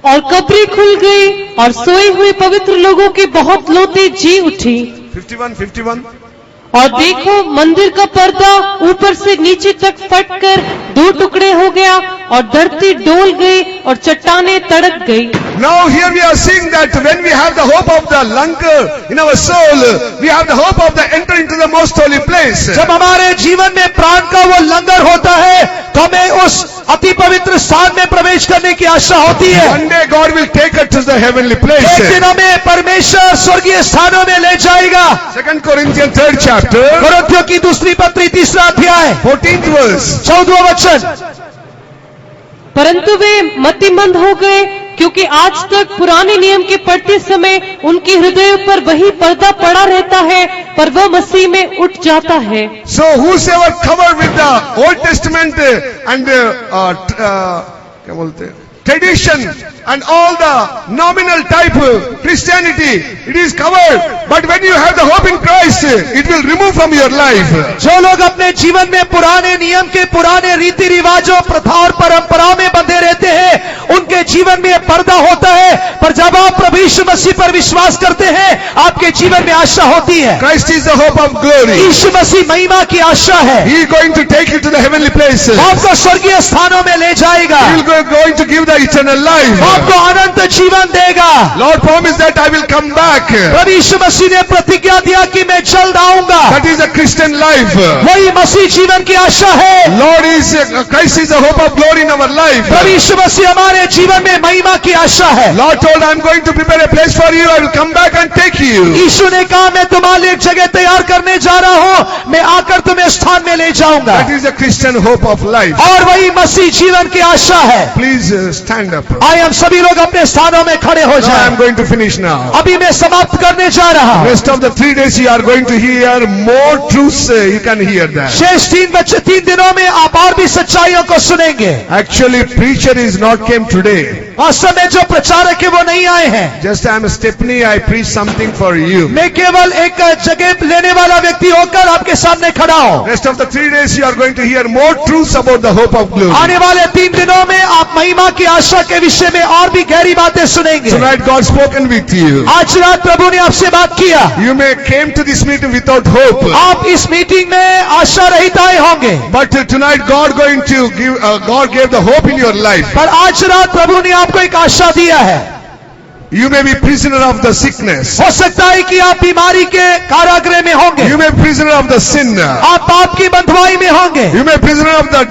और कब्रें खुल गई और सोए हुए पवित्र लोगों की बहुत लोतें जी उठी। 51. और देखो, मंदिर का पर्दा ऊपर से नीचे तक फटकर 2 टुकड़े हो गया और धरती डोल गई और चट्टानें तड़क गई। Now here we are seeing that when we have the hope of the langar in our soul, we have the hope of the enter into the most holy place. जब हमारे जीवन में प्राण का वो लंगर होता है तो हमें उस अति पवित्र स्थान में प्रवेश करने की आशा होती है। One day God will take us to the heavenly place. एक दिन हमें परमेश्वर स्वर्गीय स्थानों में ले जाएगा। 2 Corinthians 3rd chapter, कोरिन्थियों की दूसरी पत्री 3रा अध्याय 14th verse. 14वां वचन। परंतु वे मतिमंद हो गए, क्योंकि आज तक पुराने नियम के पढ़ते समय उनके हृदयों पर वही पर्दा पड़ा रहता है, पर वह मसीह में उठ जाता है। So whosoever covered with the Old Testament and क्या बोलते हैं, tradition and all the nominal type Christianity, it is covered. But when you have the hope in Christ, it will remove from your life. जो लोग अपने जीवन में पुराने नियम के पुराने रीति रिवाजों, प्रथा और परंपराओं में बंधे रहते हैं, उनके जीवन में पर्दा होता है। पर जब आप प्रभु यीशु मसीह पर विश्वास करते हैं, आपके जीवन में आशा होती है। Christ is the hope of glory. यीशु मसीह महिमा की आशा है। He is going to take you to the heavenly places. आपको स्वर्गीय स्थानों में ले जाएगा, He will going to give the eternal life. आपको अनंत जीवन देगा। Lord promised that I will come back. प्रभु यीशु मसीह ने प्रतिज्ञा दिया कि मैं जल्द आऊंगा। That is a Christian life. वही मसीह जीवन की आशा है। Lord is Christ is the hope of glory in our life. प्रभु यीशु मसीह हमारे जीवन में महिमा की आशा है। Lord told, I am going to prepare a place for you. I will come back and take you. यीशु ने कहा, मैं तुम्हारे लिए एक जगह तैयार करने जा रहा हूं, मैं आकर तुम्हें स्थान में ले जाऊंगा। That is a Christian hope of life. और वही मसीह जीवन की आशा है। Please stand up. आइए हम सभी लोग अपने स्थानों में खड़े हो Now I am जाएं। going to finish now. अभी मैं समाप्त करने जा रहा हूं। Rest of the 3 days you are going to hear more truths. You can hear that. शेष 3 दिनों में आप और भी सच्चाइयों को सुनेंगे। Actually, preacher is not came today. वास्तव में जो प्रचारक है वो नहीं आए हैं। Just I am Stepney. I preach something for you. मैं केवल एक जगह लेने वाला व्यक्ति होकर आपके सामने खड़ा हूं। Rest of the 3 days you are going to hear more truths about the hope of glory. आने वाले 3 दिनों में आप महिमा की आशा के विषय में और भी गहरी बातें सुनेंगे। Tonight God spoken with you. आज रात प्रभु ने आपसे बात किया। You may came to this meeting without hope. आप इस मीटिंग में आशा रहित आए होंगे, But tonight God going to give, God gave the hope in your life. पर आज रात प्रभु ने आपको एक आशा दिया है। You may be prisoner of the sickness. हो सकता है कि आप बीमारी के कारागृह में होंगे, You may be prisoner of the sin. आप पाप की बंधुआई में होंगे, You may be prisoner of the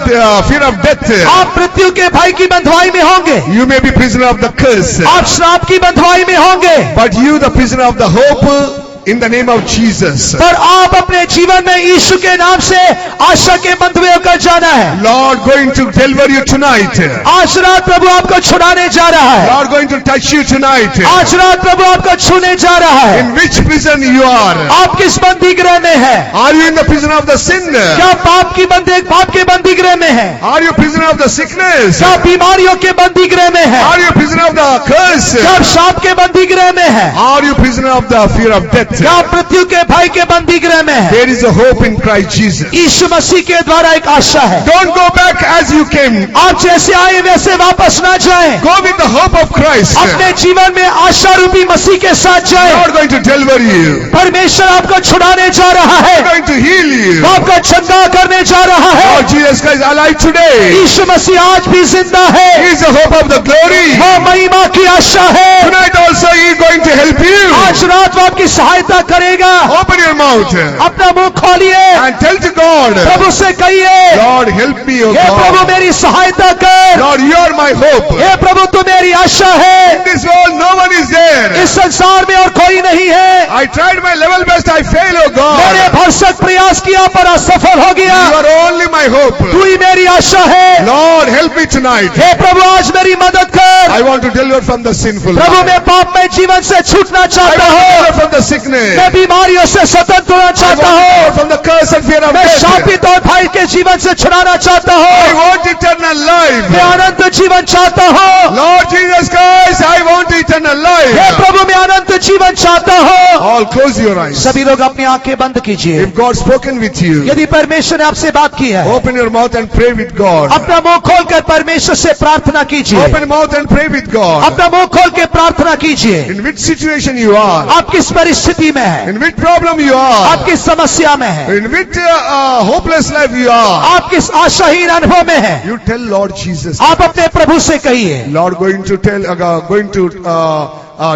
fear of death. आप मृत्यु के भय की बंधुआई में होंगे, You may be prisoner of the curse. आप श्राप की बंधुआई में होंगे, But you the prisoner of the hope in the name of Jesus. पर आप अपने जीवन में यीशु के नाम से आशा के बंधुए होकर जाना है। Lord going to deliver you tonight. आज रात प्रभु आपको छुड़ाने जा रहा है। Lord going to touch you tonight. आज रात प्रभु आपको छूने जा रहा है। In which prison you are? आप किस बंदी गृह में है? Are you in the prison of the sin? क्या पाप के बंदी गृह में है? Are you prisoner of the sickness? क्या बीमारियों के बंदी गृह में है? Are you prisoner of the curse? क्या श्राप के बंदी गृह में है? Are you prisoner of the fear of death? क्या मृत्यु के भय के बंदी गृह में है? There is a hope in Christ Jesus. यीशु मसीह के द्वारा एक आशा है। Don't go back as you came. आप जैसे आए वैसे वापस ना जाएं। Go with the hope of Christ. अपने जीवन में आशा रूपी मसीह के साथ जाएं। God going to deliver you. परमेश्वर आपको छुड़ाने जा रहा है, God going to heal you. वो आपका चंगा करने जा रहा है, Lord Jesus Christ alive today. यीशु मसीह आज भी जिंदा है, He is the hope of the glory. वो महिमा की आशा है। Tonight also He is going to help you. आज रात वो आपकी सहायता करेगा। Open your mouth अपना मुंह खोलिए, and tell to God, प्रभु से कहिए, Lord help me, O हे प्रभु God. मेरी सहायता कर, Lord, you are my hope. हे प्रभु तू मेरी आशा है। In this world no one is there. इस संसार में और कोई नहीं है। I tried my level best, I failed, O मैंने God. भरसक प्रयास किया पर असफल हो You गया। are only my hope. तू ही मेरी आशा है। Lord help me tonight. हे प्रभु आज मेरी मदद कर। I want to deliver from the sinful Prabhu life. मैं पापमय जीवन से छूटना I चाहता want to हूँ। deliver from the sickness. मैं बीमारियों से स्वतंत्र होना I want to चाहता हूँ। deliver from the curse and fear of मैं death. शापित और भय के जीवन से छुड़ाना चाहता I हूँ। want eternal मैं life. अनंत जीवन चाहता हूँ। Lord Jesus Christ, I want eternal hey life. प्रभु मैं अनंत जीवन चाहता हूँ। All close your eyes. सभी लोग अपनी आंखें बंद कीजिए। If God spoken with you, यदि परमेश्वर ने आपसे बात की है, open your mouth and pray with God. अपना मुंह खोलकर परमेश्वर से प्रार्थना कीजिए। Open mouth and pray with God. अपना मुंह खोल के प्रार्थना कीजिए। In which situation you are, आप किस परिस्थिति में हैं? in which problem you are, आप किस समस्या में हैं? in which hopeless life you are, आप किस आशाहीन अनुभव में हैं? you tell Lord Jesus. आप अपने प्रभु से कहिए, Lord going to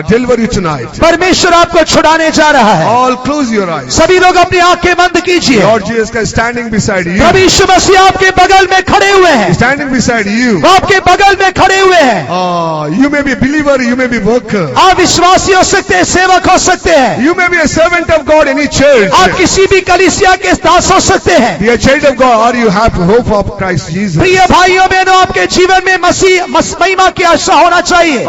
deliver you tonight. परमेश्वर आपको छुड़ाने जा रहा है। All close your eyes. सभी लोग अपनी आंखें बंद कीजिए। Lord Jesus Christ standing beside you. प्रभु यीशु मसीह आपके बगल में खड़े हुए हैं। Standing beside you. वो आपके बगल में खड़े हुए हैं। You may be a believer, you may be worker. आप विश्वासी हो सकते हैं, सेवक हो सकते हैं, You may be a servant of God, any church. आप किसी भी कलीसिया के दास हो सकते हैं। Be a child of God, or you have hope of Christ Jesus. प्रिय भाइयों बहनों, आपके जीवन में महिमा की आशा होना चाहिए।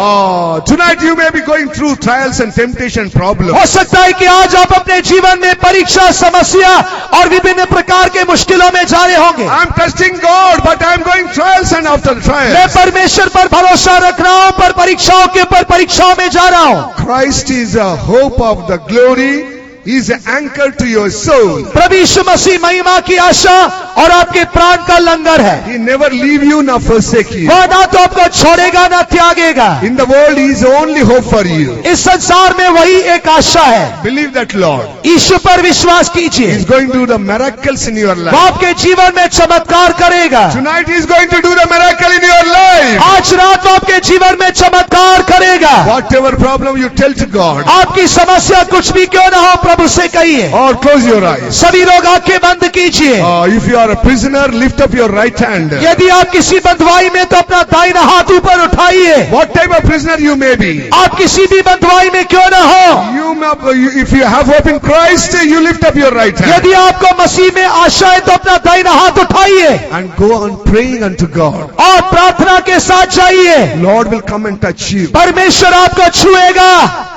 Tonight you may be going through trials and temptation problems. हो सकता है कि आज आप अपने जीवन में परीक्षा, समस्या और विभिन्न प्रकार के मुश्किलों में जा रहे होंगे। I'm trusting God, but I'm going trials and after मैं trials. परमेश्वर पर भरोसा रख रहा हूं, पर परीक्षाओं के ऊपर परीक्षाओं में जा रहा हूं। Christ is a hope of the glory. He is an anchor to your soul. प्रभु यीशु मसीह महिमा की आशा और आपके प्राण का लंगर है। He never leave you nor forsake you. वह ना तो आपको छोड़ेगा ना त्यागेगा। In the world, He is the only hope for you. इस संसार में वही एक आशा है। Believe that, Lord. यीशु पर विश्वास कीजिए, He's going to do the miracles in your वो life. आपके जीवन में चमत्कार करेगा। Tonight He is going to do the miracle in your life. आज रात वो आपके जीवन में चमत्कार करेगा। Whatever problem you tell to God, आपकी समस्या कुछ भी क्यों ना हो, प्रभु से कहिए। or close your eyes. सभी लोग आंखें बंद कीजिए। If you are a prisoner, lift up your right hand. यदि आप किसी बंधुआई में तो अपना दाहिना हाथ ऊपर उठाइए। What type of prisoner you may be. आप किसी भी बंधुआई में क्यों ना हो, If you have hope in Christ, you lift up your right hand. यदि आपको मसीह में आशा है तो अपना दाहिना हाथ उठाइए And go on praying unto God. और प्रार्थना के साथ जाइए। Lord will come and touch you. परमेश्वर आपको छुएगा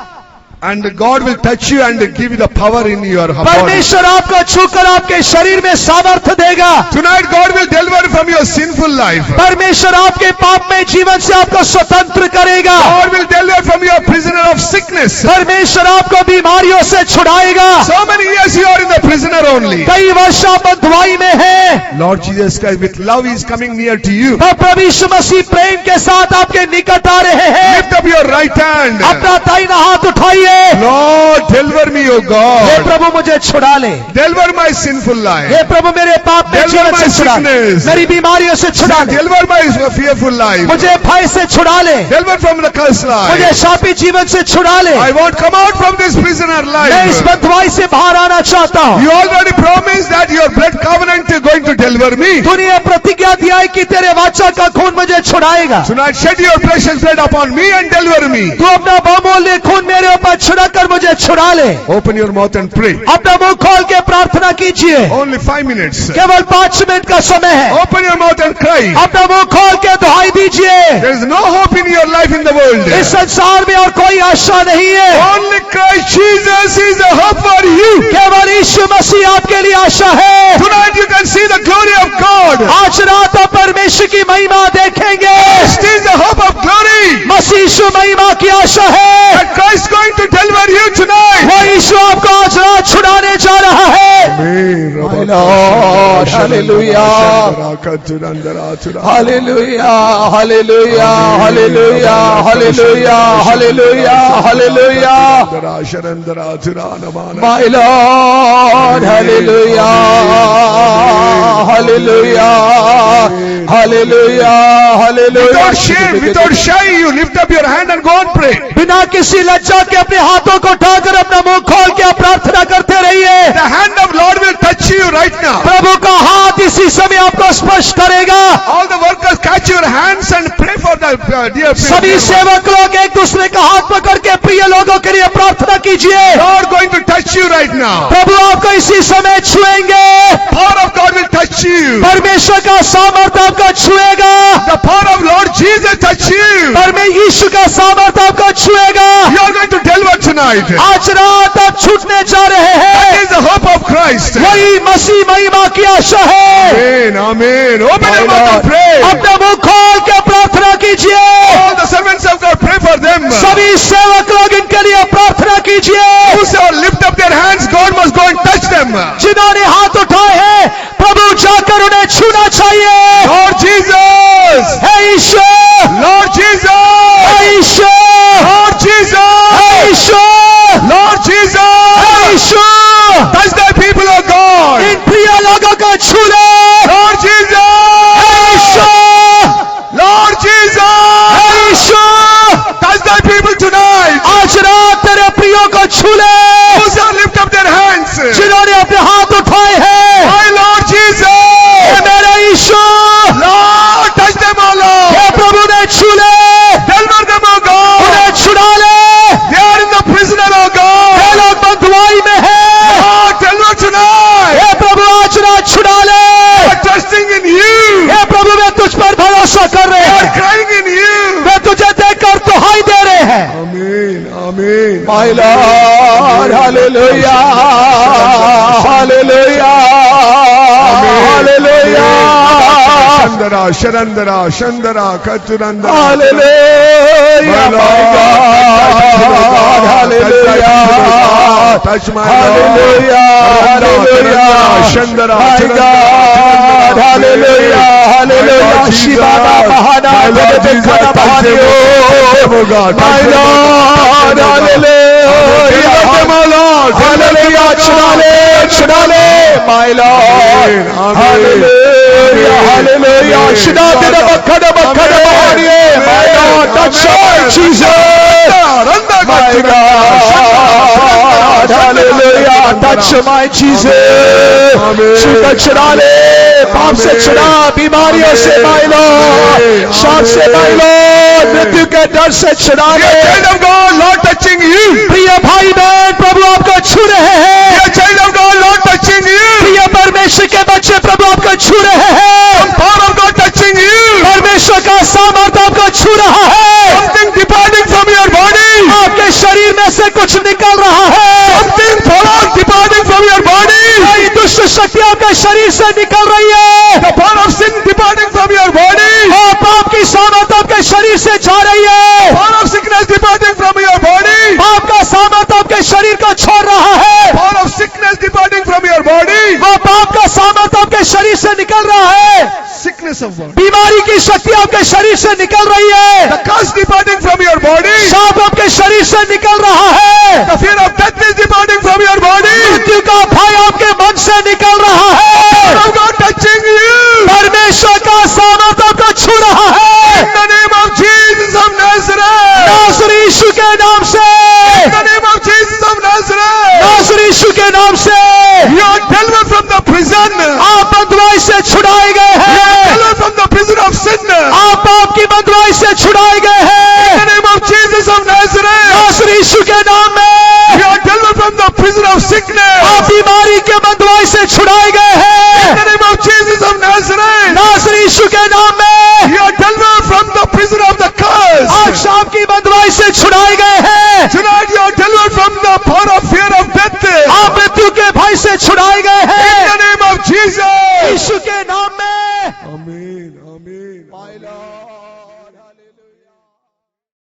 And God will touch you and give you the power in your body. परमेश्वर आपको छूकर आपके शरीर में सामर्थ्य देगा। Tonight God will deliver from your sinful life. परमेश्वर आपके पाप में जीवन से आपको स्वतंत्र करेगा। God will deliver from your prisoner of sickness. परमेश्वर आपको बीमारियों से छुड़ाएगा। So many years you are in the prisoner only. कई वर्ष आप बंधुआई में हैं, Lord Jesus Christ with love is coming near to you. तो प्रभु यीशु मसीह प्रेम के साथ आपके निकट आ रहे हैं। Lift up your right hand. अपना दाहिना हाथ उठाइए। Lord, deliver me, O हे God. प्रभु मुझे छुड़ा ले। Deliver my sinful life. हे प्रभु मेरे पाप में Deliver जीवन my से छुड़ा ले, sickness. मेरी बीमारियों से छुड़ा ले, Deliver my fearful life. मुझे भय से छुड़ा ले, Deliver from the cursed मुझे life. शापित जीवन से छुड़ा ले। I want to come out from this prisoner मैं इस life. बंधुआई से बाहर आना चाहता हूँ। You already promised that your blood covenant is going to deliver me. तूने ये प्रतिज्ञा दिया है कि तेरे वाचा का खून मुझे छुड़ाएगा। Tonight shed your precious blood upon me and deliver me. तू अपना बहुमूल्य खून मेरे ऊपर छिड़कर मुझे छुड़ा ले। Open your mouth and pray. अपना मुंह खोल के प्रार्थना कीजिए। Only 5 minutes. केवल 5 मिनट का समय है। Open your mouth and cry. अपना मुंह खोल के दुहाई दीजिए। There is no hope in your life in the world. इस संसार में और कोई आशा नहीं है, Only Christ Jesus is the hope for you. केवल यीशु मसीह आपके लिए आशा है। Tonight you can see the glory of God. आज रात आप परमेश्वर की महिमा देखेंगे। Christ is the hope of glory. मसीह यीशु महिमा की आशा है। And Christ is going to deliver you tonight. वो यीशु आपको आज रात छुड़ाने जा रहा है। My Lord, hallelujah. Hallelujah, hallelujah, hallelujah, hallelujah, hallelujah, hallelujah. My Lord, hallelujah, hallelujah, hallelujah, hallelujah. Without shame, without shy, you lift up your hand and go and pray. बिना किसी लज्जा के अपने हाथों को उठाकर अपना मुंह खोल के आप प्रार्थना करते रहिए. The hand of Lord will touch you right now. प्रभु का हाथ इसी समय आपको स्पर्श करेगा. All the workers catch your hands and pray for the dear सभी people. सेवक लोग एक दूसरे का हाथ पकड़ के प्रिय लोगों के लिए प्रार्थना कीजिए. Lord going to touch you right now. प्रभु आपको इसी समय छुएंगे. Power of God will touch you. परमेश्वर का सामर्थ्य आपको छुएगा. The power of Lord Jesus touch you. परमेश्वर यीशु का सामर्थ्य आपको छुएगा. You are going to deliver tonight. आज रात आप छूटने जा रहे That हैं. is the hope of Christ. वही मसीह महिमा की आशा है. Amen, amen. Open your mouth and pray. अपना मुंह खोल के प्रार्थना कीजिए. All the servants of God, pray for them. सभी सेवक लोग इनके लिए प्रार्थना कीजिए. Whosoever lift up their hands, God must go and touch them. जिन्होंने हाथ उठाए हैं, प्रभु जाकर उन्हें छूना चाहिए. Lord Jesus. हे ईश्वर, Lord Jesus. हे ईश्वर, Lord Jesus. हे ईश्वर, Lord Jesus. हे ईश्वर, Touch thy people, O God. इन प्रिय लोगों को छू ले. Lord हे Jesus. ईश्वर, Lord Jesus. हे ईश्वर, Touch thy people tonight. आज रात तेरे प्रियों को छू ले. Whosoever lift up their hands. जिन्होंने अपने हाथ उठाए हैं, My Lord हे Jesus. मेरे ईश्वर, Lord, touch them, O Lord. हे प्रभु ने छू ले. Deliver them, O God. उन्हें छुड़ा ले. They are in the prison, O God. ये लोग बंधुआई में हैं. Lord, deliver tonight. हे प्रभु आज रात छुड़ा ले. We are trusting in you. हे प्रभु वे तुझ पर भरोसा कर रहे We are हैं. crying in you. वे तुझे देखकर दुहाई दे रहे हैं. Amen, amen. My Lord, hallelujah, hallelujah, hallelujah, Shandara, Sharandara, Shandara, Katurandara. hallelujah, my God, hallelujah, Touch my hallelujah, hallelujah, Shandara, my God, hallelujah, hallelujah, Shivana Mahana, Vedekana Mahanyo, my Lord, hallelujah, hallelujah, Chunale, my Lord, hallelujah, hallelujah, Shidadina Bakana Bakana Mahaniye, my Lord, touch my Jesus, my God, hallelujah, touch my Jesus, छूकर छुड़ा ले, पाप से छुड़ा, बीमारियों से my Lord, शाप से my Lord, मृत्यु के डर से छुड़ा ले. Child of God, Lord touching you. प्रिय भाई बहन, प्रभु आपको छू रहे हैं. Dear child of God, Lord touching you. प्रिय परमेश्वर के बच्चे, प्रभु आपको छू रहे हैं. Power of God touching you. परमेश्वर का सामर्थ्य आपको छू रहा है. Something departing from your body. आपके शरीर में से कुछ निकल रहा है. Something power departing from your body. कई दुष्ट शक्तियां आपके शरीर से निकल रही है. The power of sin departing from your body. और पाप की सामर्थ्य आपके शरीर से जा रही है. Power of sickness departing from your body. पाप का सामर्थ्य आपके शरीर को छोड़ रहा है. Power of sickness departing from your body. वो पाप का सामर्थ्य आपके शरीर से निकल रहा है. Sickness of body. बीमारी की शक्ति आपके शरीर से निकल रही है. The curse departing from your body. सांप आपके शरीर से निकल रहा है. The fear of death is departing from your body. मृत्यु का भय आपके मन से निकल रहा है. Power of God touching you. परमेश्वर का सामर्थ्य आपको छू रहा है. In the name of Jesus of Nazareth. नासरी यीशु के नाम से. In the name of Jesus of Nazareth. नासरी यीशु के नाम से. You are delivered from the prison. आप बंधुआई से छुड़ाए गए हैं. Delivered from the prison of sin. आप पाप की बंधुआई से छुड़ाए गए हैं. In the name of Jesus of Nazareth. नासरी यीशु के नाम में. You are delivered from the prison of sickness. आप बीमारी के बंधुआई से छुड़ाए गए हैं. In the name of Jesus of Nazareth. नासरी यीशु के नाम में. You are delivered from the prison of the curse. आप शाप की बंधुआई से छुड़ाए गए हैं. Tonight you are delivered from the power of fear of death. आप मृत्यु के भय से छुड़ाए गए In हैं. the name of Jesus. यीशु के नाम में. Amen. Amen. My Lord.